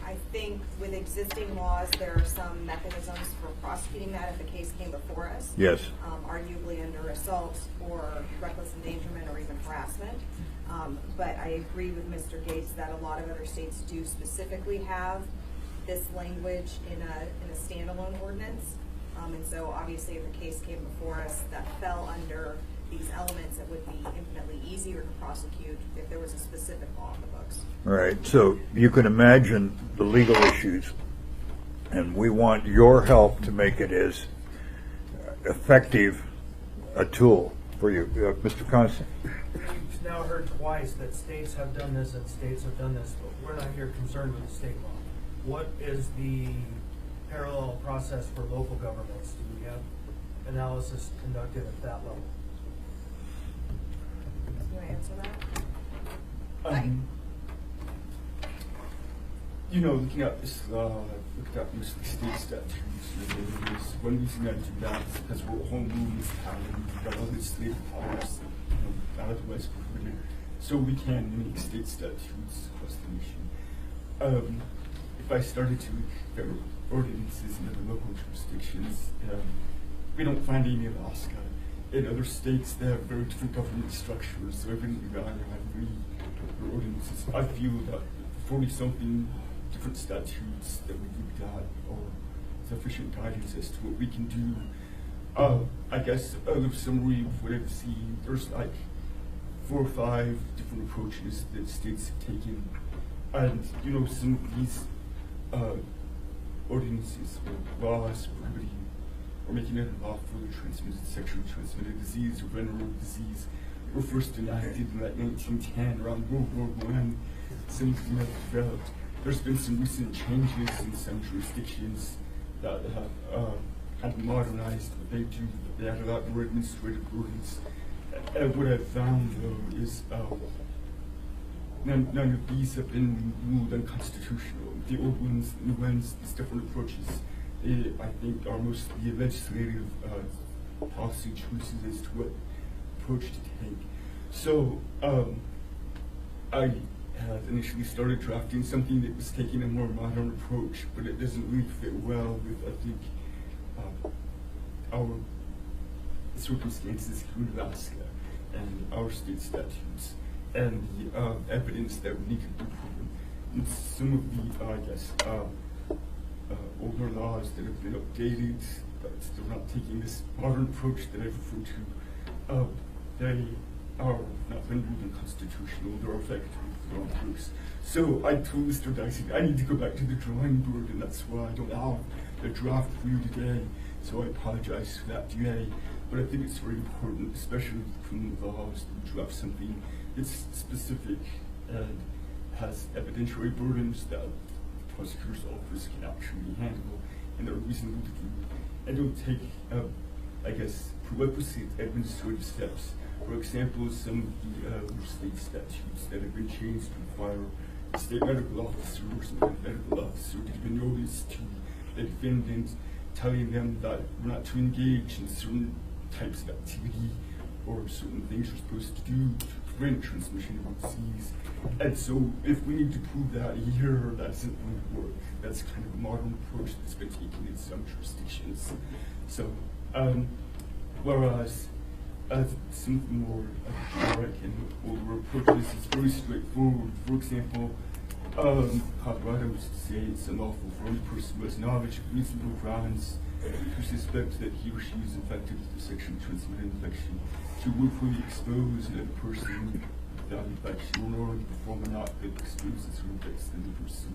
Speaker 16: I think with existing laws, there are some mechanisms for prosecuting that if the case came before us.
Speaker 1: Yes.
Speaker 16: Arguably under assault or reckless endangerment or even harassment. But I agree with Mr. Gates that a lot of other states do specifically have this language in a standalone ordinance. And so obviously if the case came before us that fell under these elements, it would be infinitely easier to prosecute if there was a specific law in the books.
Speaker 1: All right, so you can imagine the legal issues, and we want your help to make it as effective a tool for you. Mr. Constant.
Speaker 8: We've now heard twice that states have done this and states have done this, but we're not here concerned with the state law. What is the parallel process for local governments? Do we have analysis conducted at that level?
Speaker 16: Do you want to answer that?
Speaker 15: You know, looking at this law, I've looked at most of the state statutes. There's one reason I do that is because we're a home rule municipality. We've got all these state powers, otherwise prohibited. So we can make state statutes across the nation. If I started to look at ordinances in other local jurisdictions, we don't find any in Alaska. In other states, they have very different government structures, so I wouldn't rely on ordinances. I feel that 40-something different statutes that we've got are sufficient guidance as to what we can do. I guess a little summary of what I've seen, there's like 4 or 5 different approaches that states have taken. And, you know, some of these ordinances or laws prohibiting or making it unlawful to sexually transmitted disease or venereal disease were first enacted in like 1910 around World War I. Some of them have developed. There's been some recent changes in some jurisdictions that have kind of modernized what they do. They add a lot more administrative burdens. And what I've found though is none of these have been ruled unconstitutional. The old ones, the new ones, these different approaches, I think are mostly legislative policy choices as to what approach to take. So I had initially started drafting something that was taking a more modern approach, but it doesn't really fit well with, I think, our circumstances here in Alaska and our state statutes and the evidence that we need to be proven. And some of the, I guess, older laws that have been updated, but still not taking this modern approach that I refer to, they are not been ruled unconstitutional, they're effective, they're on proofs. So I told Mr. Dyson, I need to go back to the drawing board, and that's why I don't have the draft for you today. So I apologize for that today. But I think it's very important, especially with criminal laws, to draft something that's specific and has evidentiary burdens that the prosecutor's office can actually handle and are reasonable to do. And don't take, I guess, prerequisite administrative steps. For example, some of the state statutes that have been changed require state medical officers and medical officer to give a notice to the defendant telling them that we're not to engage in certain types of activity or certain things you're supposed to do to prevent transmission of disease. And so if we need to prove that here, that isn't going to work. That's kind of a modern approach that's been taken in some jurisdictions. So, whereas some of the more generic and older approaches is very straightforward. For example, Colorado states a lawful for any person who has knowledge of reasonable grounds to suspect that he or she is infected with the sexually transmitted infection to willfully expose a person without infection or to perform an act that exposes or infects the person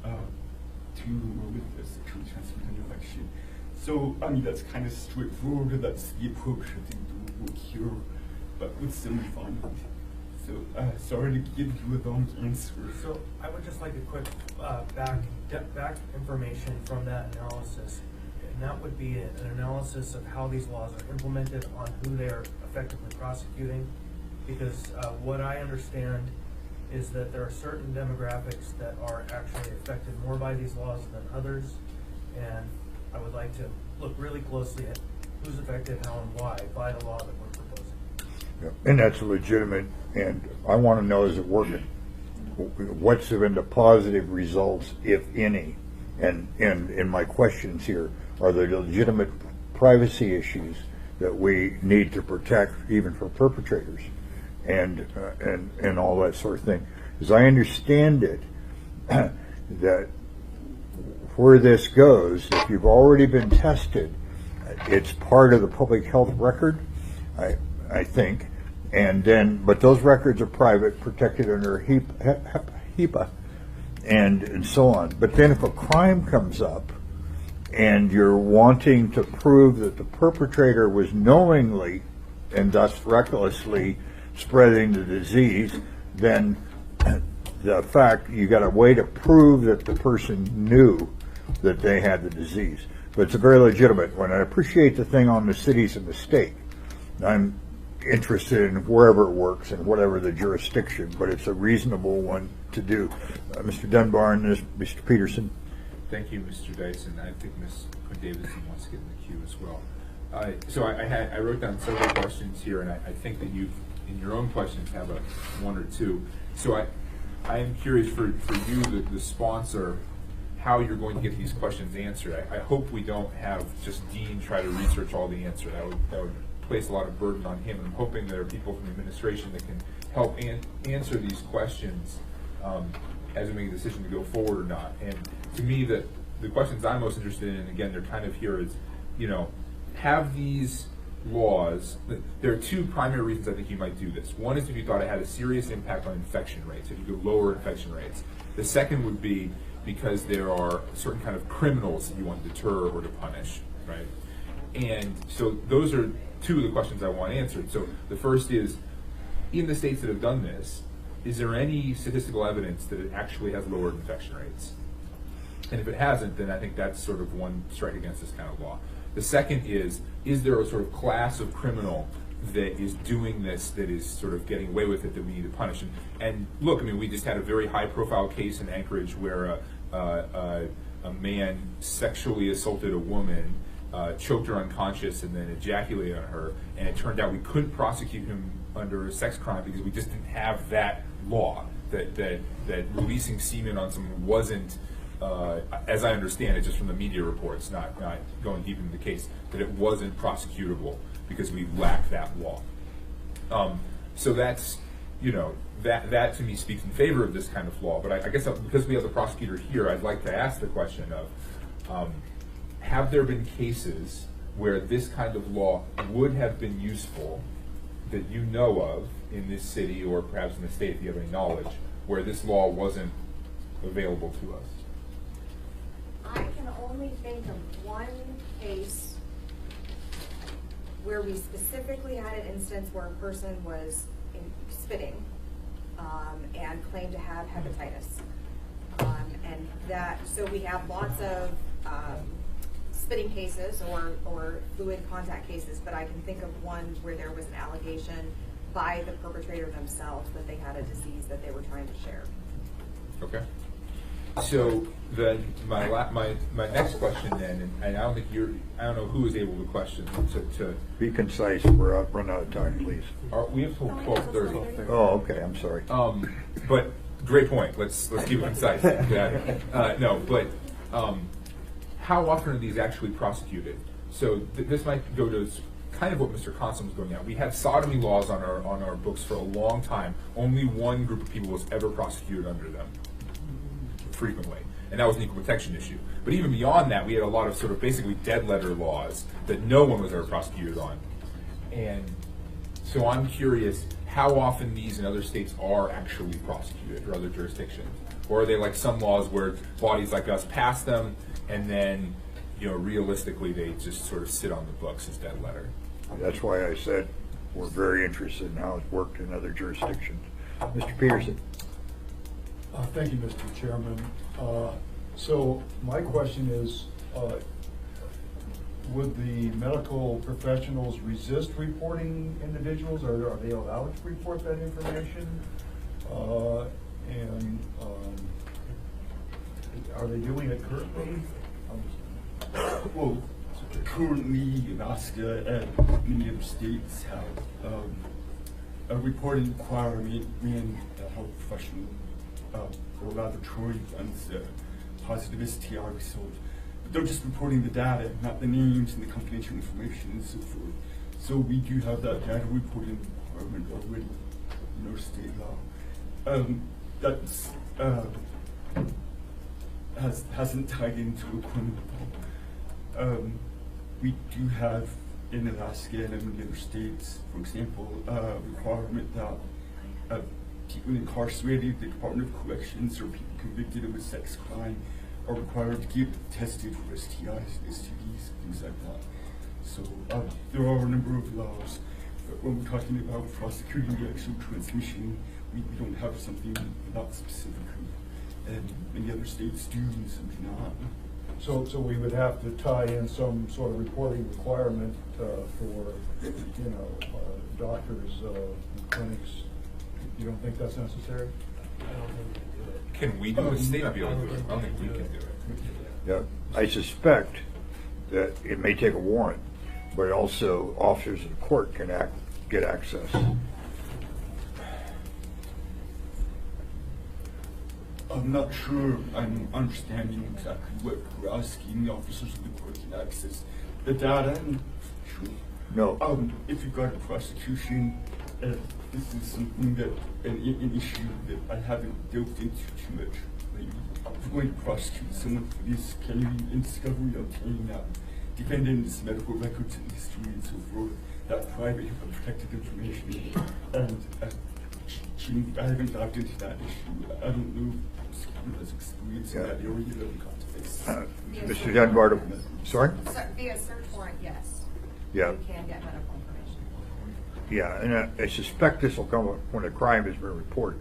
Speaker 15: to or with the sexually transmitted infection. So, I mean, that's kind of straightforward, and that's the approach I think that will work here, but with some refinement. So, sorry to give you a long answer.
Speaker 8: So I would just like a quick back information from that analysis. And that would be an analysis of how these laws are implemented on who they're effectively prosecuting. Because what I understand is that there are certain demographics that are actually affected more by these laws than others. And I would like to look really closely at who's affected, how and why by the law that we're proposing.
Speaker 1: Yeah, and that's legitimate, and I want to know, is it working? What's been the positive results, if any? And in my questions here, are there legitimate privacy issues that we need to protect even for perpetrators and all that sort of thing? As I understand it, that where this goes, if you've already been tested, it's part of the public health record, I think, and then, but those records are private, protected under HIPAA, and so on. But then if a crime comes up and you're wanting to prove that the perpetrator was knowingly and thus recklessly spreading the disease, then the fact, you got a way to prove that the person knew that they had the disease. But it's a very legitimate one. I appreciate the thing on the city's a mistake. I'm interested in wherever it works and whatever the jurisdiction, but it's a reasonable one to do. Mr. Dunbar and Mr. Peterson.
Speaker 4: Thank you, Mr. Dyson. I think Ms. Quinn-Davidson wants to get in the queue as well. So I wrote down several questions here, and I think that you, in your own questions, have one or two. So I am curious for you, the sponsor, how you're going to get these questions answered. I hope we don't have just Dean try to research all the answers. That would place a lot of burden on him. I'm hoping there are people from the administration that can help answer these questions as we make a decision to go forward or not. And to me, the questions I'm most interested in, and again, they're kind of here, is, have these laws, there are two primary reasons I think you might do this. One is if you thought it had a serious impact on infection rates, if you could lower infection rates. The second would be because there are certain kind of criminals that you want to deter or to punish, right? And so those are two of the questions I want answered. So the first is, in the states that have done this, is there any statistical evidence that it actually has lowered infection rates? And if it hasn't, then I think that's sort of one strike against this kind of law. The second is there a sort of class of criminal that is doing this, that is sort of getting away with it, that we need to punish? And look, I mean, we just had a very high-profile case in Anchorage where a man sexually assaulted a woman, choked her unconscious, and then ejaculated on her. And it turned out we couldn't prosecute him under a sex crime because we just didn't have that law, that releasing semen on someone wasn't, as I understand it, just from the media reports, not going deep into the case, that it wasn't prosecutable because we lacked that law. So that's, that to me speaks in favor of this kind of law. But I guess because we have the prosecutor here, I'd like to ask the question of, have there been cases where this kind of law would have been useful that you know of in this city, or perhaps in the state if you have any knowledge, where this law wasn't available to us?
Speaker 16: I can only think of one case where we specifically had an instance where a person was spitting and claimed to have hepatitis. And that, so we have lots of spitting cases or fluid contact cases, but I can think of one where there was an allegation by the perpetrator themselves that they had a disease that they were trying to share.
Speaker 4: Okay. So then my next question then, and I don't think I don't know who is able to question to
Speaker 1: be concise. We're running out of time, please.
Speaker 4: We have till 12:30.
Speaker 1: Oh, okay. I'm sorry.
Speaker 4: But great point. Let's keep it concise. No, but how often are these actually prosecuted? So this might go to kind of what Mr. Consom was going at. We had sodomy laws on our books for a long time. Only one group of people was ever prosecuted under them. frequently, and that was an equal protection issue. But even beyond that, we had a lot of sort of basically dead letter laws that no one was ever prosecuted on. And so I'm curious how often these in other states are actually prosecuted, or other jurisdictions. Or are they like some laws where bodies like us pass them, and then, you know, realistically they just sort of sit on the books as dead letter?
Speaker 1: That's why I said we're very interested in how it's worked in other jurisdictions. Mr. Peterson.
Speaker 5: Thank you, Mr. Chairman. So my question is, would the medical professionals resist reporting individuals, or are they allowed to report that information? And are they doing it currently?
Speaker 15: Well, currently Alaska and many other states have a reporting requirement when a health professional or laboratory runs a positive STI result. But they're just reporting the data, not the names and the confidential information and so forth. So we do have that data reporting requirement already in our state law. That's hasn't tied into a criminal law. We do have in Alaska and in other states, for example, a requirement that people incarcerated, the Department of Corrections, or people convicted of a sex crime are required to get tested for STIs, STDs, things like that. So there are a number of laws, but when we're talking about prosecuting the actual transmission, we don't have something that specifically, and many other states do and some do not.
Speaker 5: So we would have to tie in some sort of reporting requirement for, you know, doctors and clinics. You don't think that's necessary?
Speaker 8: I don't think we can do it.
Speaker 4: Can we do it? The state might be able to do it. I don't think we can do it.
Speaker 1: Yeah, I suspect that it may take a warrant, but also officers of the court can get access.
Speaker 15: I'm not sure I'm understanding exactly what we're asking. The officers of the court can access the data. And sure.
Speaker 1: No.
Speaker 15: If you've got a prosecution, this is something that an issue that I haven't delved into too much. Like, if you're going to prosecute someone for this, can you, in discovery, obtain that defendant's medical records and history and so forth, that private protected information? And I haven't dived into that issue. I don't know if has experience in that area of context.
Speaker 1: Mr. Dunbar, sorry?
Speaker 16: Via search warrant, yes.
Speaker 1: Yeah.
Speaker 16: You can get medical information.
Speaker 1: Yeah, and I suspect this will come up when a crime has been reported.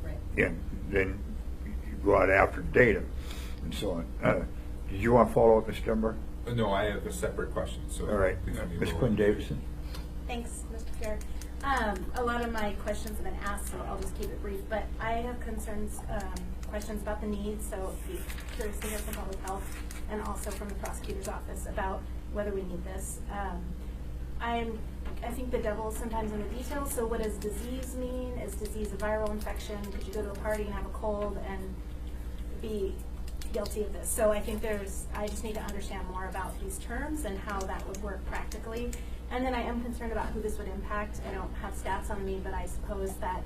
Speaker 16: Right.
Speaker 1: And then you go out after data and so on. Did you want to follow up, Mr. Dunbar?
Speaker 4: No, I have a separate question. So
Speaker 1: all right. Ms. Quinn Davison.
Speaker 12: Thanks, Mr. Chair. A lot of my questions have been asked, so I'll just keep it brief. But I have concerns, questions about the needs, so I'd be curious to hear from Public Health and also from the prosecutor's office about whether we need this. I think the devil is sometimes in the details, so what does disease mean? Is disease a viral infection? Could you go to a party and have a cold and be guilty of this? So I think I just need to understand more about these terms and how that would work practically. And then I am concerned about who this would impact. I don't have stats on me, but I suppose that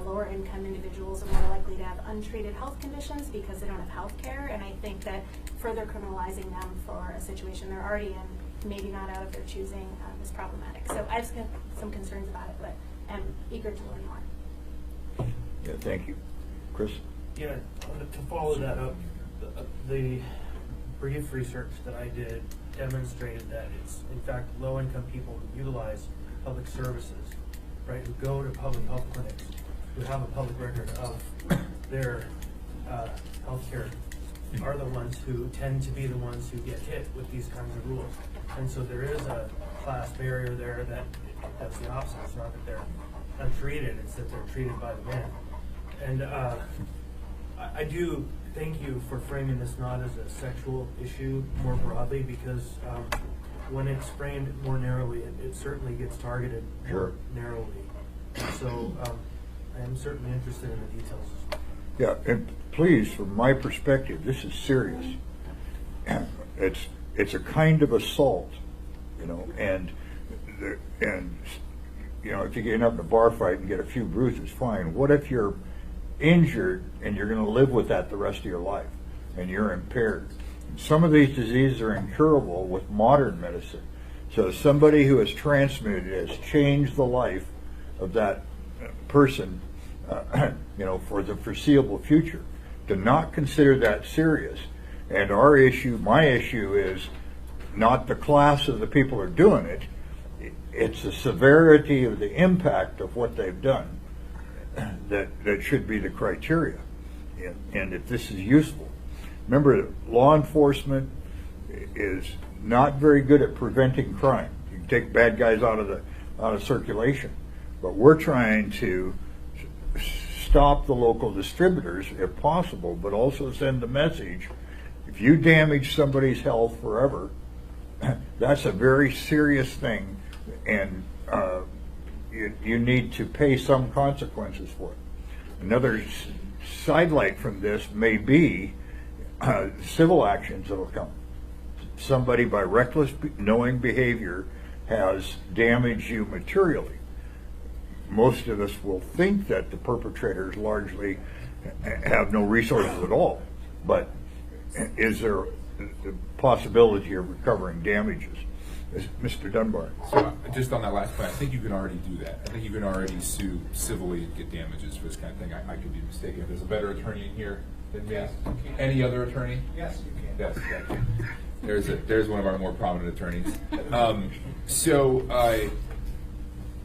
Speaker 12: lower income individuals are more likely to have untreated health conditions because they don't have health care. And I think that further criminalizing them for a situation they're already in, maybe not out of their choosing, is problematic. So I just have some concerns about it, but I'm eager to learn more.
Speaker 1: Yeah, thank you. Chris?
Speaker 8: Yeah, to follow that up, the brief research that I did demonstrated that it's in fact low-income people who utilize public services, right, who go to public health clinics, who have a public record of their health care, are the ones who tend to be the ones who get hit with these kinds of rules. And so there is a class barrier there that's the opposite. It's not that they're untreated, it's that they're treated by the man. And I do thank you for framing this not as a sexual issue more broadly, because when it's framed more narrowly, it certainly gets targeted more narrowly. So I am certainly interested in the details.
Speaker 1: Yeah, and please, from my perspective, this is serious. It's a kind of assault, you know, and you know, if you get up in a bar fight and get a few bruises, fine. What if you're injured, and you're going to live with that the rest of your life, and you're impaired. Some of these diseases are incurable with modern medicine. So somebody who is transmuted has changed the life of that person, for the foreseeable future. To not consider that serious. And our issue, my issue, is not the class of the people who are doing it. It's the severity of the impact of what they've done that should be the criteria. And if this is useful. Remember, law enforcement is not very good at preventing crime. You can take bad guys out of circulation, but we're trying to stop the local distributors if possible, but also send the message: if you damage somebody's health forever, that's a very serious thing, and you need to pay some consequences for it. Another sidelight from this may be civil actions that will come. Somebody by reckless knowing behavior has damaged you materially. Most of us will think that the perpetrators largely have no resources at all, but is there the possibility of recovering damages? Mr. Dunbar.
Speaker 4: So just on that last point, I think you can already do that. I think you can already sue civilly and get damages for this kind of thing. I could be mistaken. If there's a better attorney in here than me.
Speaker 17: Yes, you can.
Speaker 4: Any other attorney?
Speaker 17: Yes, you can.
Speaker 4: Yes, thank you. There's one of our more prominent attorneys.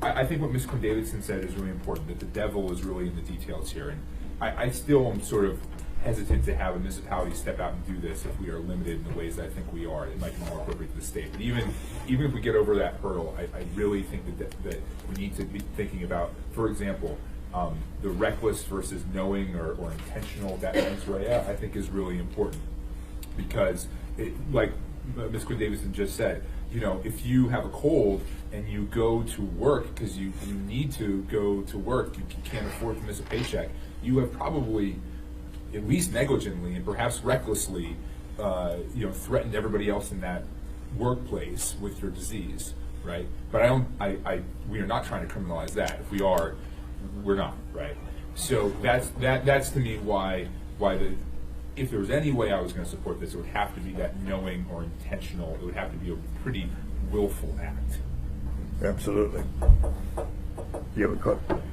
Speaker 4: I think what Ms. Quinn-Davidson said is really important, that the devil is really in the details here. And I still am sort of hesitant to have a municipality step out and do this if we are limited in the ways that I think we are. It might be more appropriate to the state. But even if we get over that hurdle, I really think that we need to be thinking about, for example, the reckless versus knowing or intentional that mens rea, I think is really important. Because, like Ms. Quinn-Davidson just said, if you have a cold and you go to work because you need to go to work, you can't afford to miss a paycheck, you have probably, at least negligently and perhaps recklessly, threatened everybody else in that workplace with your disease, right? But we are not trying to criminalize that. If we are, we're not, right? So that's to me why if there was any way I was going to support this, it would have to be that knowing or intentional. It would have to be a pretty willful act.
Speaker 1: Absolutely. You have a question?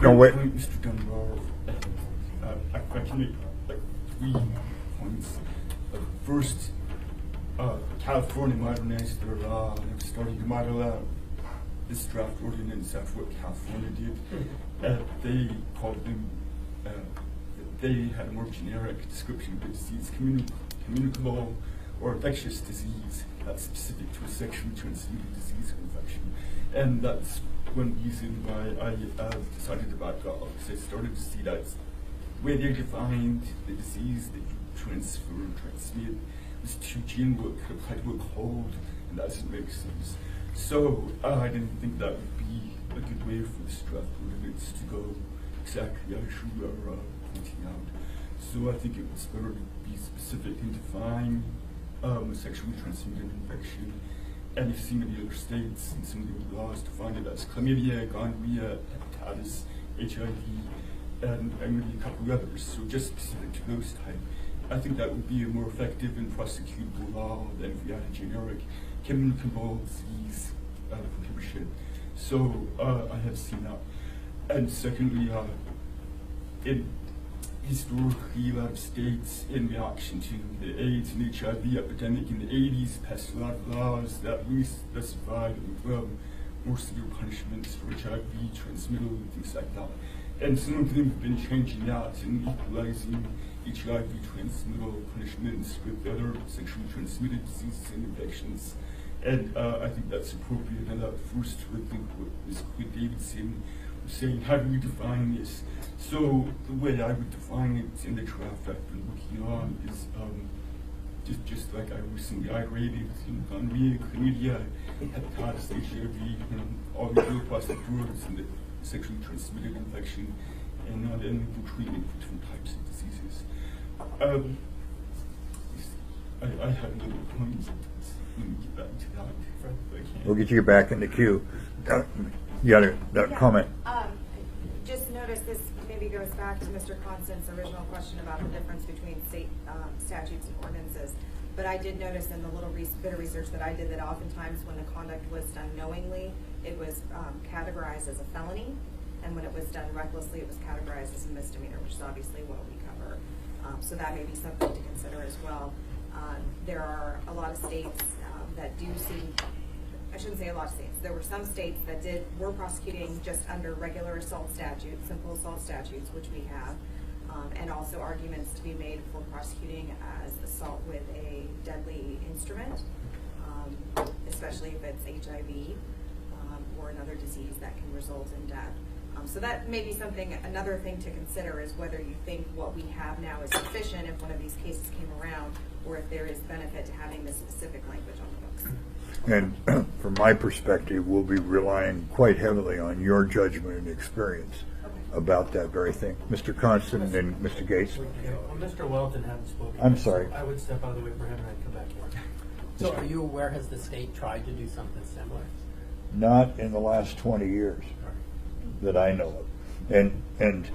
Speaker 15: No,
Speaker 1: wait.
Speaker 15: Mr. Dunbar, I can make 3 points. First, California modernized their law and starting to model out this draft ordinance after what California did. They called them, they had a more generic description of the disease, communicable or infectious disease, specific to a sexually transmitted disease or infection. And that's one reason why I decided to back off, because I started to see that where they defined the disease that you transmit was too general. It could apply to a cold, and that doesn't make sense. So I didn't think that would be a good way for this draft ordinance to go exactly as you are pointing out. So I think it was better to be specific and define a sexually transmitted infection. And you've seen in the other states and some of the laws define it as chlamydia, gonorrhea, hepatitis, HIV, and maybe a couple of others. So just specific to those type. I think that would be a more effective and prosecutable law than if we had a generic communicable disease prohibition. So I have seen that. And secondly, historically, a lot of states, in reaction to the AIDS and HIV epidemic in the 80s, passed a lot of laws that really specified more severe punishments for HIV transmittal and things like that. And some of them have been changing that and equalizing HIV transmittal punishments with other sexually transmitted diseases and infections. And I think that's appropriate. And that first would think what Ms. Quinn-Davidson was saying, how do we define this? So the way I would define it in the draft I've been working on is just like I recently rated gonorrhea, chlamydia, hepatitis, HIV, all the real plastic drugs and the sexually transmitted infection, and then the treatment for different types of diseases. I have a little point. Let me get back to that.
Speaker 1: We'll get you back in the queue. You got a comment?
Speaker 16: Just notice this maybe goes back to Mr. Constant's original question about the difference between state statutes and ordinances. But I did notice in the little bit of research that I did that oftentimes when the conduct was done knowingly, it was categorized as a felony. And when it was done recklessly, it was categorized as a misdemeanor, which is obviously what we cover. So that may be something to consider as well. There are a lot of states that do see, I shouldn't say a lot of states, there were some states that were prosecuting just under regular assault statutes, simple assault statutes, which we have, and also arguments to be made for prosecuting as assault with a deadly instrument, especially if it's HIV or another disease that can result in death. So that may be something, another thing to consider is whether you think what we have now is sufficient if one of these cases came around, or if there is benefit to having this specific language on the books.
Speaker 1: And from my perspective, we'll be relying quite heavily on your judgment and experience about that very thing. Mr. Constant and Mr. Gates.
Speaker 8: Well, Mr. Welton hadn't spoken.
Speaker 1: I'm
Speaker 8: yet,
Speaker 1: sorry.
Speaker 8: So I would step out of the way for him and I'd come back here.
Speaker 17: So are you aware, has the state tried to do something similar?
Speaker 1: Not in the last 20 years that I know of. And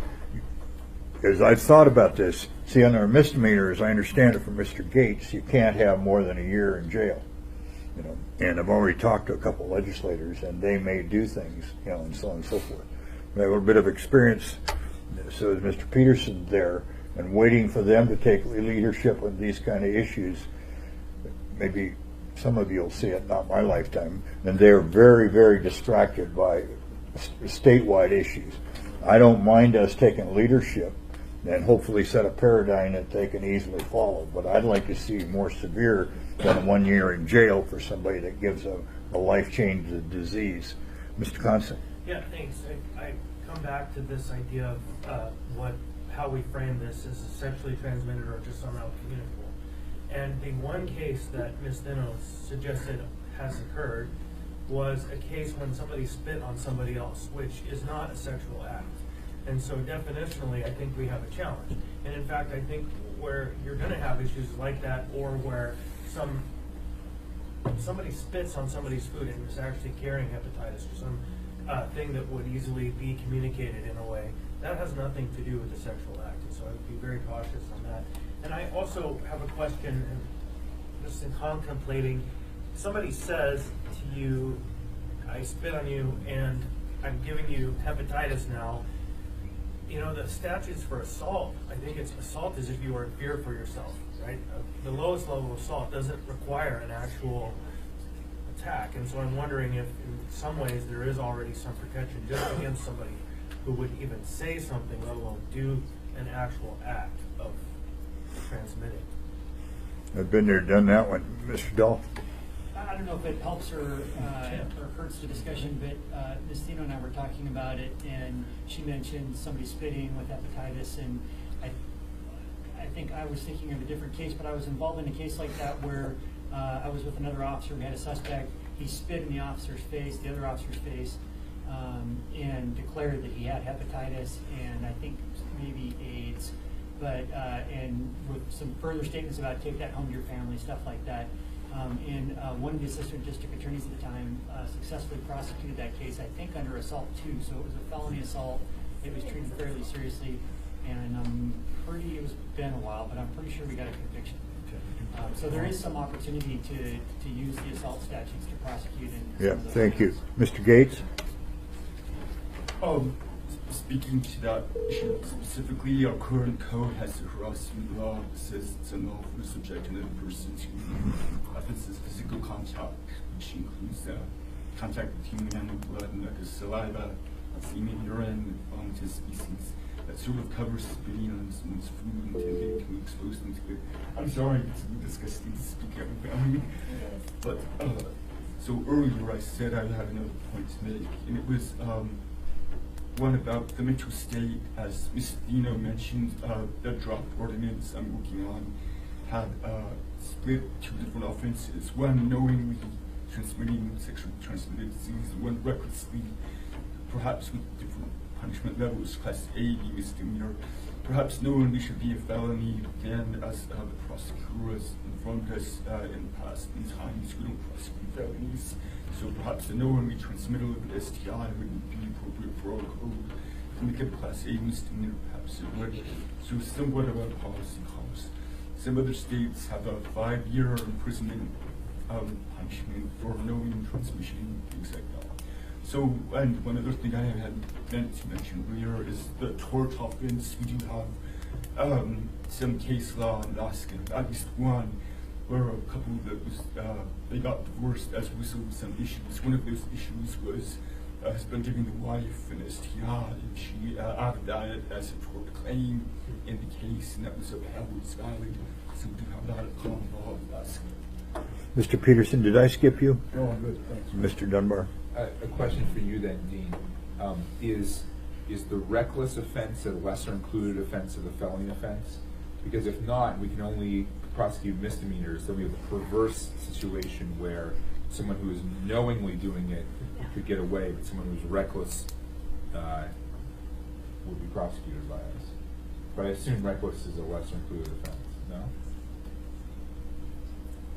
Speaker 1: as I've thought about this, see, on our misdemeanors, I understand it from Mr. Gates, you can't have more than a year in jail. You know, and I've already talked to a couple of legislators, and they may do things, you know, and so on and so forth. I have a little bit of experience, so is Mr. Peterson there, and waiting for them to take leadership on these kind of issues. Maybe some of you will see it, not my lifetime, and they're very, very distracted by statewide issues. I don't mind us taking leadership and hopefully set a paradigm that they can easily follow, but I'd like to see more severe than 1 year in jail for somebody that gives a life-changing disease. Mr. Constant?
Speaker 8: Yeah, thanks. I come back to this idea of how we frame this as sexually transmitted or just somehow communicable. And the one case that Ms. Dino suggested has occurred was a case when somebody spit on somebody else, which is not a sexual act. And so definitionally, I think we have a challenge. And in fact, I think where you're going to have issues like that, or where somebody spits on somebody's food and is actually carrying hepatitis or some thing that would easily be communicated in a way, that has nothing to do with the sexual act. And so I would be very cautious on that. And I also have a question, and just in contemplating, somebody says to you, I spit on you and I'm giving you hepatitis now. You know, the statutes for assault, I think it's assault is if you are in fear for yourself, right? The lowest level of assault doesn't require an actual attack. And so I'm wondering if in some ways there is already some protection just against somebody who would even say something, let alone do an actual act of transmitting.
Speaker 1: I've been there, done that one. Mr. Dahl?
Speaker 7: I don't know if it helps or hurts the discussion, but Ms. Dino and I were talking about it, and she mentioned somebody spitting with hepatitis, and I think I was thinking of a different case, but I was involved in a case like that where I was with another officer. We had a suspect. He spit in the officer's face, the other officer's face, and declared that he had hepatitis and I think maybe AIDS, but and with some further statements about take that home to your family, stuff like that. And one of the assistant district attorneys at the time successfully prosecuted that case, I think under assault too. So it was a felony assault. It was treated fairly seriously, and it was been a while, but I'm pretty sure we got a conviction. So there is some opportunity to use the assault statutes to prosecute.
Speaker 1: Yeah, thank you. Mr. Gates?
Speaker 15: Speaking to that issue specifically, our current code has a harassment law that says it's unlawful to subject another person to offenses of physical contact, which includes contact with human animal blood and like a saliva, semen, urine, vomitous species. That sort of covers spitting on someone's food intending to expose them to it. I'm sorry, it's disgusting to speak out about me. But so earlier I said I had another point to make, and it was one about the Metro State, as Ms. Dino mentioned, the draft ordinance I'm working on had split two different offenses. One knowingly transmitting sexually transmitted disease, one recklessly, perhaps with different punishment levels. Class A be misdemeanor. Perhaps knowingly should be a felony. Again, as the prosecutor has informed us in the past, in times we don't prosecute felonies. So perhaps the knowingly transmittal of an STI wouldn't be appropriate for our code. make a Class A misdemeanor, perhaps it would. So somewhat of a policy cost. Some other states have a 5-year imprisonment punishment for knowing transmission, things like that. So, and one other thing I had meant to mention earlier is the tort offense. We do have some case law in Alaska, at least one, where a couple that was, they got divorced as a result of some issues. One of those issues was a husband giving the wife an STI, and she added that as a tort claim in the case, and that was upheld as valid. So we do have that at common law in Alaska.
Speaker 1: Mr. Peterson, did I skip you?
Speaker 5: No, I'm good, thanks.
Speaker 1: Mr. Dunbar?
Speaker 4: A question for you then, Dean. Is the reckless offense a lesser included offense of the felony offense? Because if not, we can only prosecute misdemeanors. Then we have a perverse situation where someone who is knowingly doing it could get away, but someone who's reckless would be prosecuted by us. But I assume reckless is a lesser included offense, no?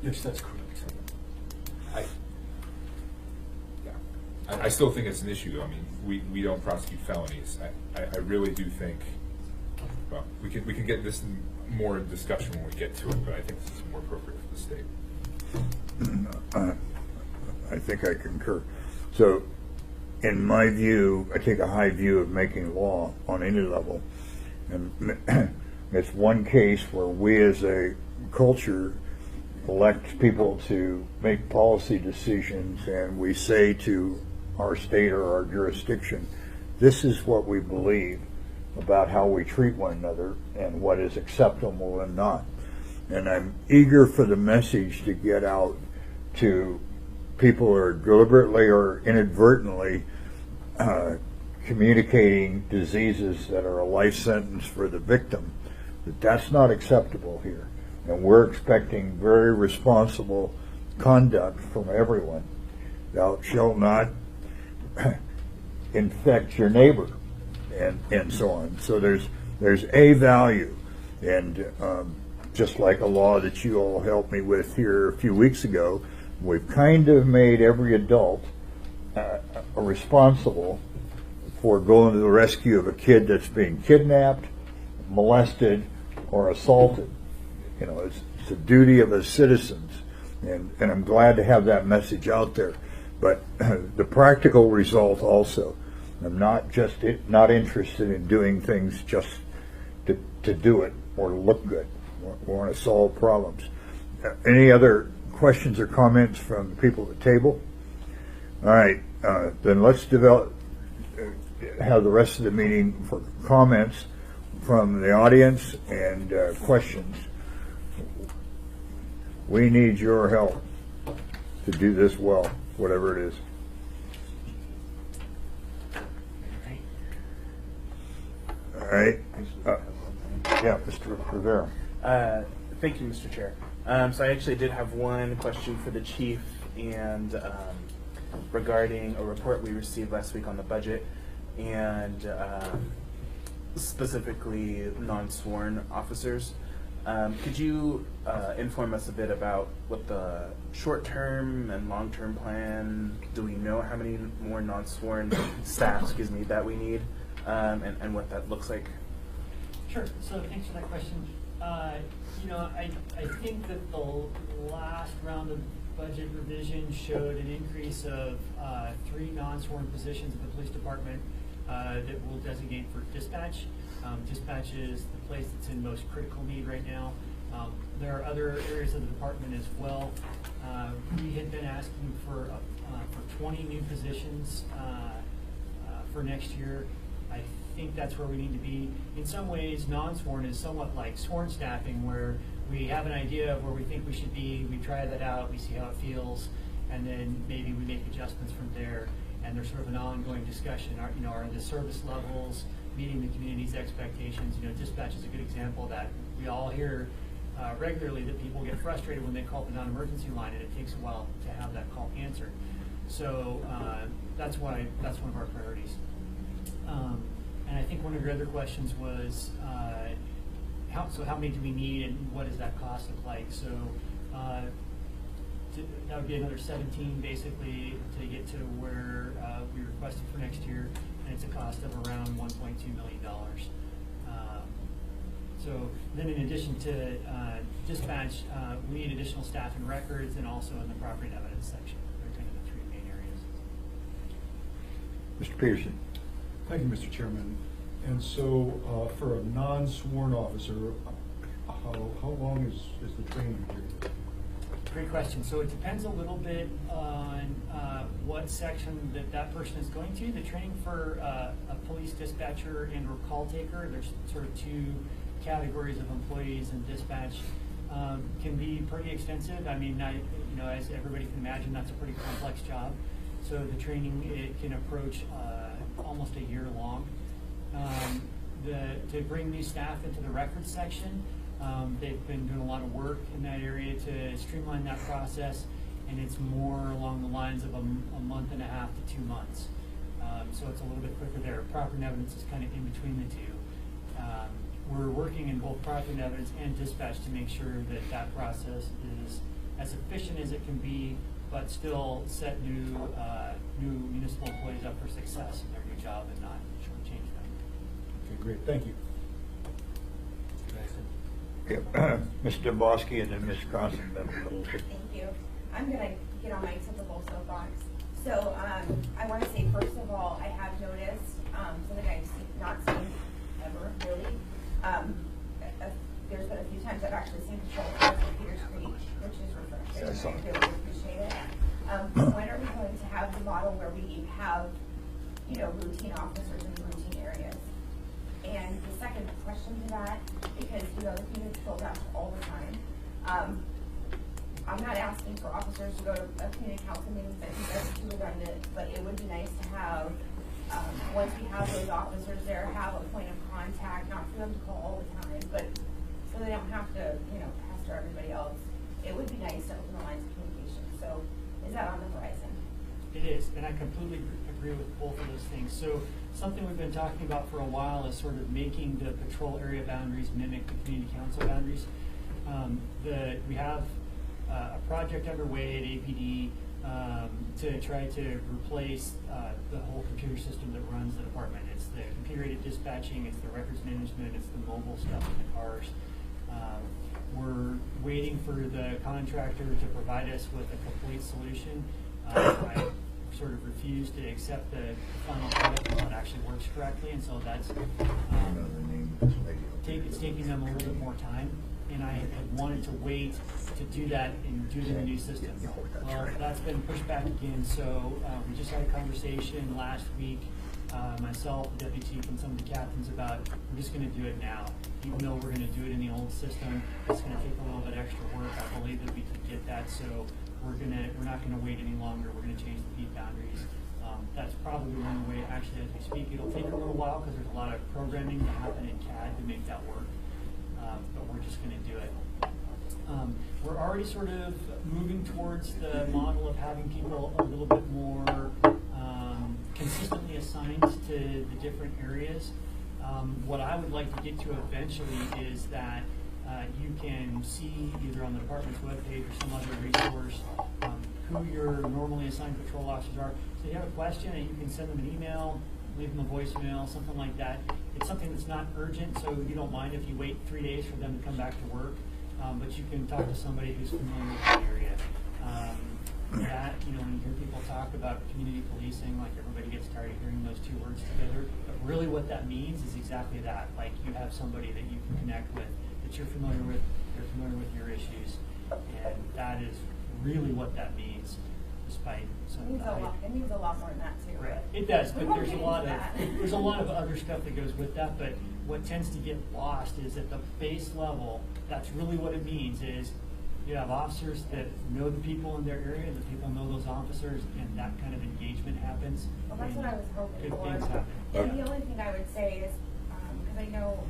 Speaker 15: Yes, that's correct.
Speaker 4: I still think it's an issue. I mean, we don't prosecute felonies. I really do think, well, we can get this in more discussion when we get to it, but I think this is more appropriate for the state.
Speaker 1: I think I concur. So, in my view, I take a high view of making law on any level. And it's one case where we as a culture elect people to make policy decisions, and we say to our state or our jurisdiction, this is what we believe about how we treat one another and what is acceptable and not. And I'm eager for the message to get out to people who are deliberately or inadvertently communicating diseases that are a life sentence for the victim, that that's not acceptable here. And we're expecting very responsible conduct from everyone. Thou shalt not infect your neighbor, and so on. So there's a value, and just like a law that you all helped me with here a few weeks ago, we've kind of made every adult responsible for going to the rescue of a kid that's being kidnapped, molested, or assaulted. You know, it's the duty of us citizens, and I'm glad to have that message out there. But the practical result also, I'm not interested in doing things just to do it or look good. We want to solve problems. Any other questions or comments from the people at the table? All right, then let's have the rest of the meeting for comments from the audience and questions. We need your help to do this well, whatever it is. All right. Yeah, Mr. Rivera.
Speaker 2: Thank you, Mr. Chair. So I actually did have one question for the chief, and regarding a report we received last week on the budget, and specifically non-sworn officers. Could you inform us a bit about what the short-term and long-term plan? Do we know how many more non-sworn staff, that we need, and what that looks like?
Speaker 7: Sure. So thanks for that question. I think that the last round of budget revision showed an increase of 3 non-sworn positions in the police department that we'll designate for dispatch. Dispatch is the place that's in most critical need right now. There are other areas of the department as well. We had been asking for 20 new positions for next year. I think that's where we need to be. In some ways, non-sworn is somewhat like sworn staffing, where we have an idea of where we think we should be, we try that out, we see how it feels, and then maybe we make adjustments from there. And there's sort of an ongoing discussion. Are the service levels meeting the community's expectations? Dispatch is a good example of that. We all hear regularly that people get frustrated when they call the non-emergency line, and it takes a while to have that call answered. So that's one of our priorities. And I think one of your other questions was, how many do we need, and what does that cost look like? So that would be another 17 basically to get to where we requested for next year. and it's a cost of around $1.2 million. So then in addition to dispatch, we need additional staff and records and also in the property and evidence section. They're kind of the three main areas.
Speaker 1: Mr. Peterson.
Speaker 5: Thank you, Mr. Chairman. And so for a non-sworn officer, how long is the training period?
Speaker 7: Great question. So it depends a little bit on what section that person is going to. The training for a police dispatcher and or call taker, there's sort of two categories of employees in dispatch, can be pretty extensive. I mean, as everybody can imagine, that's a pretty complex job. So the training, it can approach almost a year long. To bring new staff into the records section, they've been doing a lot of work in that area to streamline that process, and it's more along the lines of a month and a half to 2 months. So it's a little bit quicker there. Property and evidence is kind of in between the two. We're working in both property and evidence and dispatch to make sure that that process is as efficient as it can be, but still set new municipal employees up for success in their new job and not shortchange them.
Speaker 5: Okay, great. Thank you.
Speaker 1: Mr. Domboski and then Ms. Crossan.
Speaker 16: Thank you. I'm going to get on my typical soapbox. So I want to say, first of all, I have noticed something I've not seen ever, really. There's been a few times I've actually seen patrol cars at Peters Creek, which is refreshing.
Speaker 1: Yes,
Speaker 16: I really appreciate it. When are we going to have the model where we have, routine officers in routine areas? And the second question to that, because the community patrols ask all the time. I'm not asking for officers to go to a community council meeting, but that's too redundant. But it would be nice to have, once we have those officers there, have a point of contact, not for them to call all the time, but so they don't have to, pester everybody else. It would be nice to open the lines of communication. So is that on the horizon?
Speaker 7: It is, and I completely agree with both of those things. So something we've been talking about for a while is sort of making the patrol area boundaries mimic the community council boundaries. We have a project underway at APD to try to replace the whole computer system that runs the department. It's the computer-aided dispatching, it's the records management, it's the mobile stuff in the cars. We're waiting for the contractor to provide us with a complete solution. I sort of refuse to accept the final product until it actually works correctly, and so that's it's taking them a little bit more time. And I had wanted to wait to do that and do it in the new system. Well, that's been pushed back again, so we just had a conversation last week, myself, the deputy chief, and some of the captains about we're just going to do it now. Even though we're going to do it in the old system, it's going to take a little bit extra work. I believe that we can get that, so we're not going to wait any longer. We're going to change the beat boundaries. That's probably on the way, actually, as we speak. It'll take a little while because there's a lot of programming to happen in CAD to make that work. But we're just going to do it. We're already sort of moving towards the model of having people a little bit more consistently assigned to the different areas. What I would like to get to eventually is that you can see either on the department's webpage or some other resource who your normally assigned patrol officers are. So you have a question and you can send them an email, leave them a voicemail, something like that. It's something that's not urgent, so you don't mind if you wait 3 days for them to come back to work, but you can talk to somebody who's familiar with the area. That, when you hear people talk about community policing, like everybody gets tired of hearing those two words together, but really what that means is exactly that. Like you have somebody that you can connect with, that you're familiar with, they're familiar with your issues, and that is really what that means. Despite some
Speaker 16: It means a lot more than that too.
Speaker 7: Right. It does, but there's a lot of other stuff that goes with that. But what tends to get lost is at the base level. That's really what it means. Is you have officers that know the people in their area, the people know those officers, and that kind of engagement happens.
Speaker 16: Well, that's what I was hoping
Speaker 7: good
Speaker 16: for.
Speaker 7: things happen.
Speaker 16: And the only thing I would say is, because I know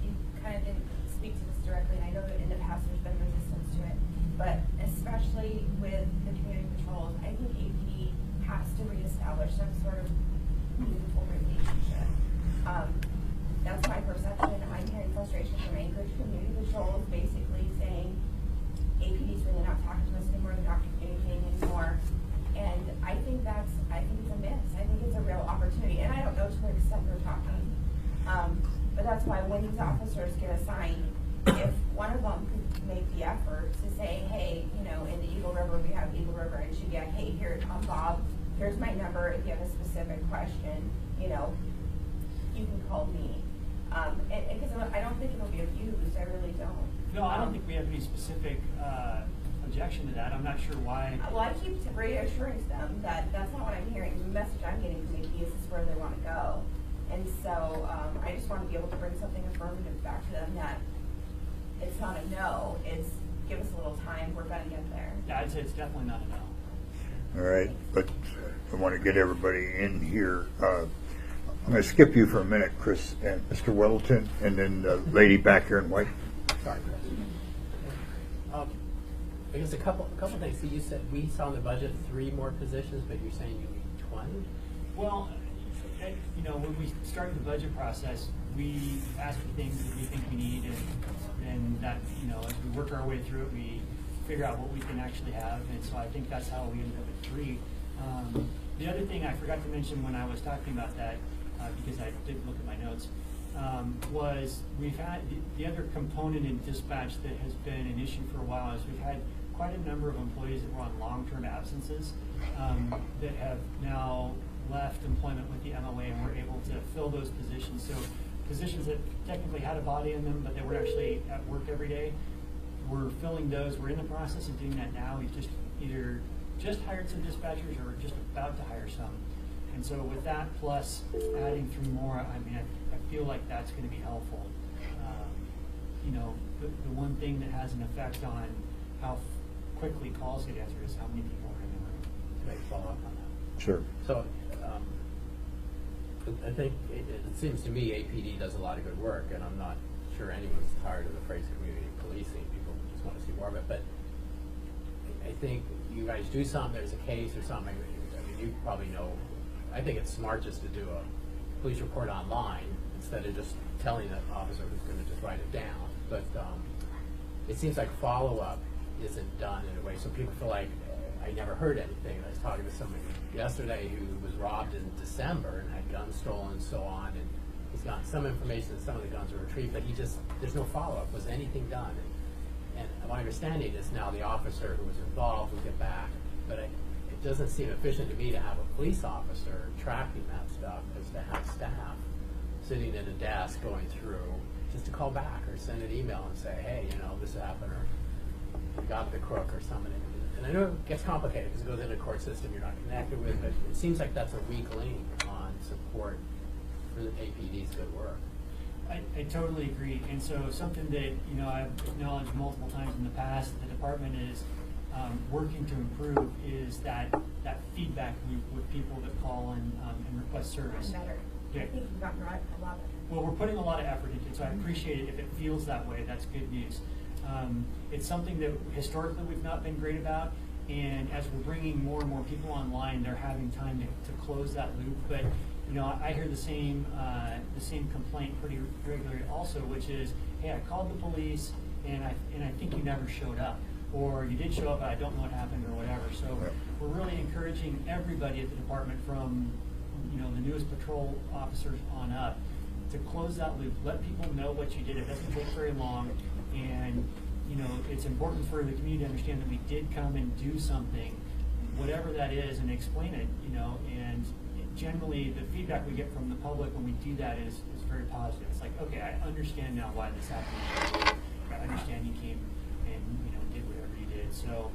Speaker 16: you kind of didn't speak to this directly, and I know that in the past there's been resistance to it, but especially with the community patrols, I think APD has to reestablish some sort of meaningful relationship. That's my perception. I'm hearing frustration from Anchorage Community Patrols basically saying APD's really not talking to us anymore, they're not communicating anymore. And I think it's a miss. I think it's a real opportunity. And
Speaker 18: officers get assigned, if one of them could make the effort to say, hey, you know, in the Eagle River, we have Eagle River and Shediac, hey, here, I'm Bob, here's my number, if you have a specific question, you know, you can call me. Because I don't think it'll be abused, I really don't.
Speaker 7: No, I don't think we have any specific objection to that. I'm not sure why.
Speaker 18: Well, I keep reassuring them that that's not what I'm hearing. The message I'm getting from APD is this is where they want to go. And so I just want to be able to bring something affirmative back to them that it's not a no, it's give us a little time, we're going to get there.
Speaker 7: Yeah, I'd say it's definitely not a no.
Speaker 1: All right, but I want to get everybody in here. I'm going to skip you for a minute, Chris and Mr. Weddleton, and then the lady back here in white.
Speaker 17: Sorry, Chris. I guess a couple things. So you said we saw in the budget 3 more positions, but you're saying you need 20?
Speaker 7: Well, you know, when we started the budget process, we ask for things that we think we need, and that, you know, as we work our way through it, we figure out what we can actually have, and so I think that's how we ended up at 3. The other thing I forgot to mention when I was talking about that, because I didn't look at my notes, was we've had the other component in dispatch that has been an issue for a while is we've had quite a number of employees that were on long-term absences that have now left employment with the MOA, and we're able to fill those positions. So positions that technically had a body in them, but they were actually at work every day, we're filling those. We're in the process of doing that now. We've just either just hired some dispatchers or we're just about to hire some. And so with that plus adding 3 more, I mean, I feel like that's going to be helpful. You know, the one thing that has an effect on how quickly calls get answered is how many people are in the room.
Speaker 17: Can I follow up on that?
Speaker 1: Sure.
Speaker 17: So I think it seems to me APD does a lot of good work, and I'm not sure anyone's tired of the phrase community policing. People just want to see more of it. But I think you guys do something, there's a case or something. I mean, you probably know. I think it's smart just to do a police report online instead of just telling the officer who's going to just write it down. But it seems like follow-up isn't done in a way, so people feel like I never heard anything. I was talking to somebody yesterday who was robbed in December and had guns stolen and so on, and he's gotten some information that some of the guns were retrieved, but there's no follow-up. Was anything done? And my understanding is now the officer who was involved will get back, but it doesn't seem efficient to me to have a police officer tracking that stuff as to have staff sitting at a desk going through just to call back or send an email and say, hey, you know, this happened, or got the crook or something. And I know it gets complicated because it goes into a court system you're not connected with, but it seems like that's a weak link on support for the APD's good work.
Speaker 7: I totally agree. And so something that, you know, I've acknowledged multiple times in the past that the department is working to improve is that feedback loop with people that call and request service.
Speaker 18: Better.
Speaker 7: Yeah.
Speaker 18: I think you've gotten right a lot better.
Speaker 7: Well, we're putting a lot of effort into it, so I appreciate it. If it feels that way, that's good news. It's something that historically we've not been great about, and as we're bringing more and more people online, they're having time to close that loop. But you know, I hear the same complaint pretty regularly also, which is, hey, I called the police and I think you never showed up, or you did show up but I don't know what happened or whatever. So we're really encouraging everybody at the department, from the newest patrol officers on up, to close that loop. Let people know what you did. It doesn't take very long, and it's important for the community to understand that we did come and do something, whatever that is, and explain it. And generally the feedback we get from the public when we do that is very positive. It's like, okay, I understand now why this happened. I understand you came and did whatever you did. So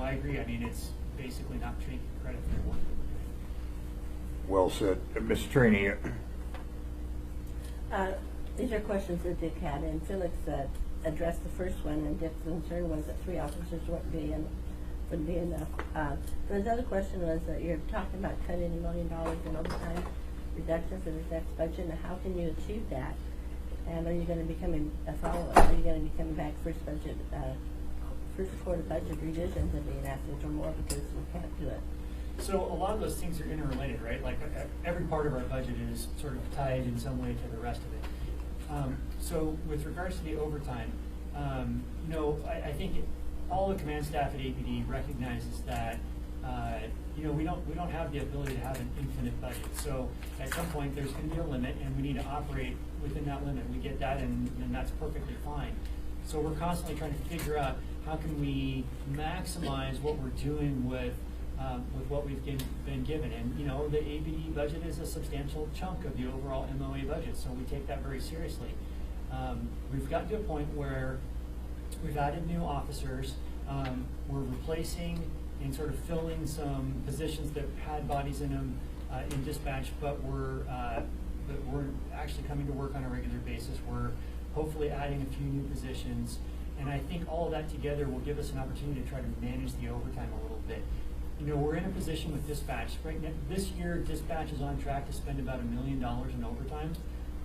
Speaker 7: I agree. I mean, it's basically not taking credit for the work that we're doing.
Speaker 1: Well said. Ms. Trainee.
Speaker 3: These are questions that Dick had, and Felix addressed the first one, and Dick's concern was that 3 officers wouldn't be enough. His other question was that you're talking about cutting $1 million in overtime reduction for this next budget, and how can you achieve that? And are you going to be coming a follow-up? Are you going to be coming back first quarter budget revisions and being asked for more because we can't do it?
Speaker 7: So a lot of those things are interrelated, right? Like every part of our budget is sort of tied in some way to the rest of it. So with regards to the overtime, I think all the command staff at APD recognizes that you know, we don't have the ability to have an infinite budget. So at some point, there's going to be a limit, and we need to operate within that limit. We get that, and that's perfectly fine. So we're constantly trying to figure out how can we maximize what we're doing with what we've been given. And you know, the ABD budget is a substantial chunk of the overall MOA budget, so we take that very seriously. We've gotten to a point where we've added new officers. We're replacing and sort of filling some positions that had bodies in them in dispatch, but we're actually coming to work on a regular basis. We're hopefully adding a few new positions, and I think all of that together will give us an opportunity to try to manage the overtime a little bit. You know, we're in a position with dispatch right now. This year, dispatch is on track to spend about $1 million in overtime.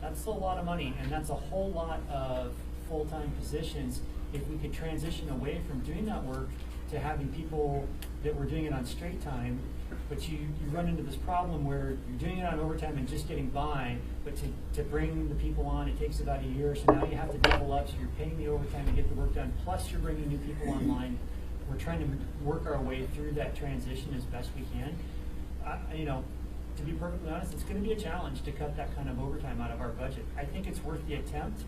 Speaker 7: That's a lot of money, and that's a whole lot of full-time positions. If we could transition away from doing that work to having people that were doing it on straight time, but you run into this problem where you're doing it on overtime and just getting by, but to bring the people on, it takes about a year, so now you have to double up, so you're paying the overtime to get the work done, plus you're bringing new people online. We're trying to work our way through that transition as best we can. You know, to be perfectly honest, it's going to be a challenge to cut that kind of overtime out of our budget. I think it's worth the attempt.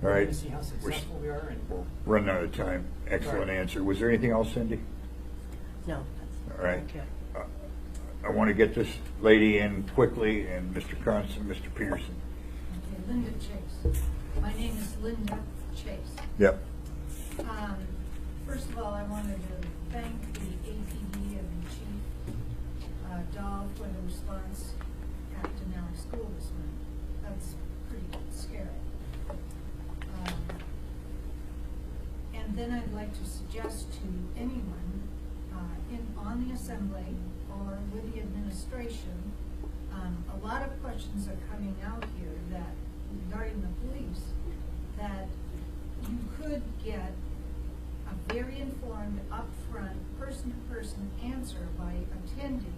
Speaker 1: All
Speaker 7: We're
Speaker 1: right.
Speaker 7: going to see how successful we are. And
Speaker 1: We're running out of time. Excellent
Speaker 7: Right.
Speaker 1: answer. Was there anything else, Cindy?
Speaker 3: No.
Speaker 1: All right.
Speaker 3: Thank you.
Speaker 1: I want to get this lady in quickly, and Mr. Cranston, Mr. Peterson.
Speaker 10: Okay, Linda Chase. My name is Linda Chase.
Speaker 1: Yep.
Speaker 10: First of all, I wanted to thank the APD and the Chief Dahl for the response at Denali School this morning. That's pretty scary. And then I'd like to suggest to anyone on the Assembly or with the administration, a lot of questions are coming out here that regarding the police, that you could get a very informed, upfront, person-to-person answer by attending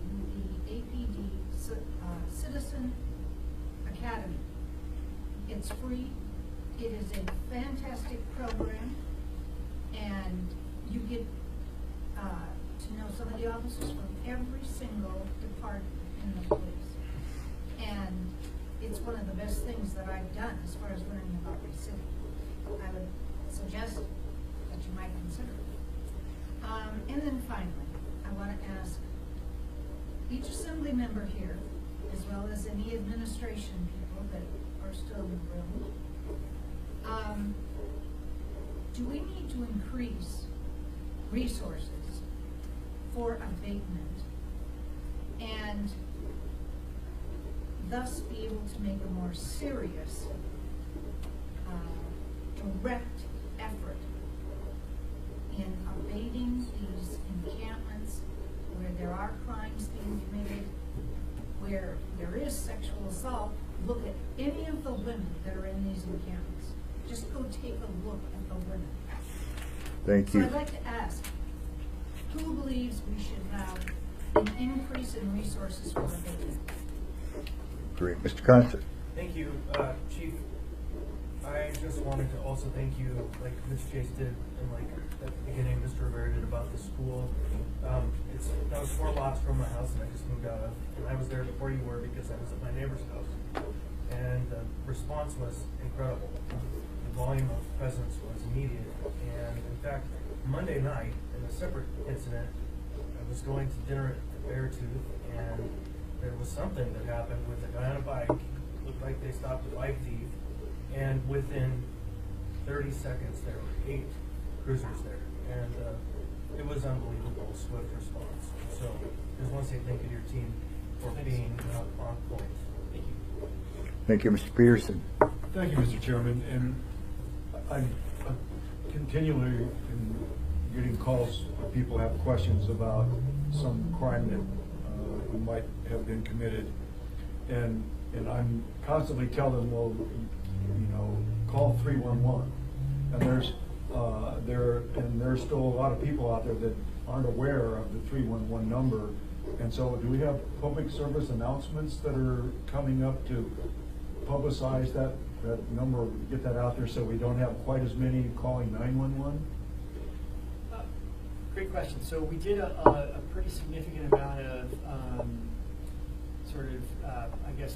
Speaker 10: the APD Citizen Academy. It's free. It is a fantastic program, and you get to know some of the officers from every single department in the police. And it's one of the best things that I've done as far as learning about my city. I would suggest that you might consider it. And then finally, I want to ask each assembly member here, as well as any administration people that are still in the room, do we need to increase resources for abatement and thus be able to make a more serious, direct effort in abating these encampments where there are crimes being committed, where there is sexual assault? Look at any of the women that are in these encampments. Just go take a look at the women.
Speaker 1: Thank
Speaker 10: So
Speaker 1: you.
Speaker 10: I'd like to ask, who believes we should have an increase in resources for abatement?
Speaker 1: Great. Mr. Cranston.
Speaker 8: Thank you, Chief. I just wanted to also thank you, like Ms. Chase did, and like at the beginning, Mr. Rivera did about the school. That was 4 blocks from my house that I just moved out of, and I was there before you were because I was at my neighbor's house. And the response was incredible. The volume of presence was immediate, and in fact, Monday night, in a separate incident, I was going to dinner at Beartooth, and there was something that happened with a guy on a bike. Looked like they stopped a bike thief, and within 30 seconds, there were 8 cruisers there, and it was unbelievable, swift response. So, just want to say thank you to your team for being on point. Thank you.
Speaker 1: Thank you, Mr. Peterson.
Speaker 5: Thank you, Mr. Chairman. And I'm continually getting calls where people have questions about some crime that might have been committed. And I'm constantly telling them, well, you know, call 311. And there's still a lot of people out there that aren't aware of the 311 number. And so do we have public service announcements that are coming up to publicize that number, get that out there so we don't have quite as many calling 911?
Speaker 7: Great question. So we did a pretty significant amount of sort of, I guess,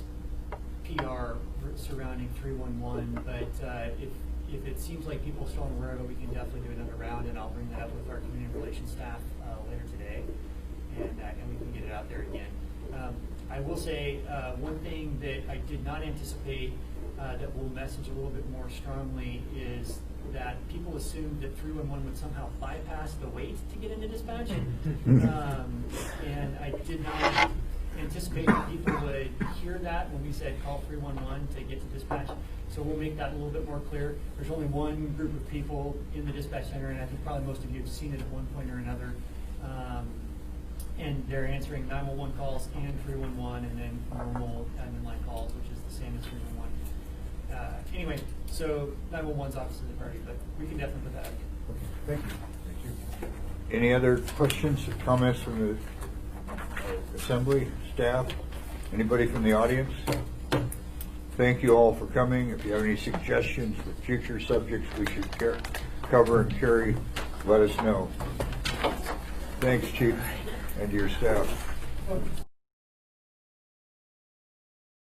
Speaker 7: PR surrounding 311, but if it seems like people still aren't aware of it, we can definitely do another round, and I'll bring that up with our community relations staff later today, and we can get it out there again. I will say one thing that I did not anticipate that will message a little bit more strongly is that people assumed that 311 would somehow bypass the wait to get into dispatch. And I did not anticipate that people would hear that when we said call 311 to get to dispatch. So we'll make that a little bit more clear. There's only one group of people in the dispatch center, and I think probably most of you have seen it at one point or another. And they're answering 911 calls and 311, and then normal admin line calls, which is the same as 311. Anyway, so 911's obviously the priority, but we can definitely put that out.
Speaker 1: Thank you. Any other questions or comments from the assembly, staff? Anybody from the audience? Thank you all for coming. If you have any suggestions for future subjects we should cover and carry, let us know. Thanks, Chief, and to your staff.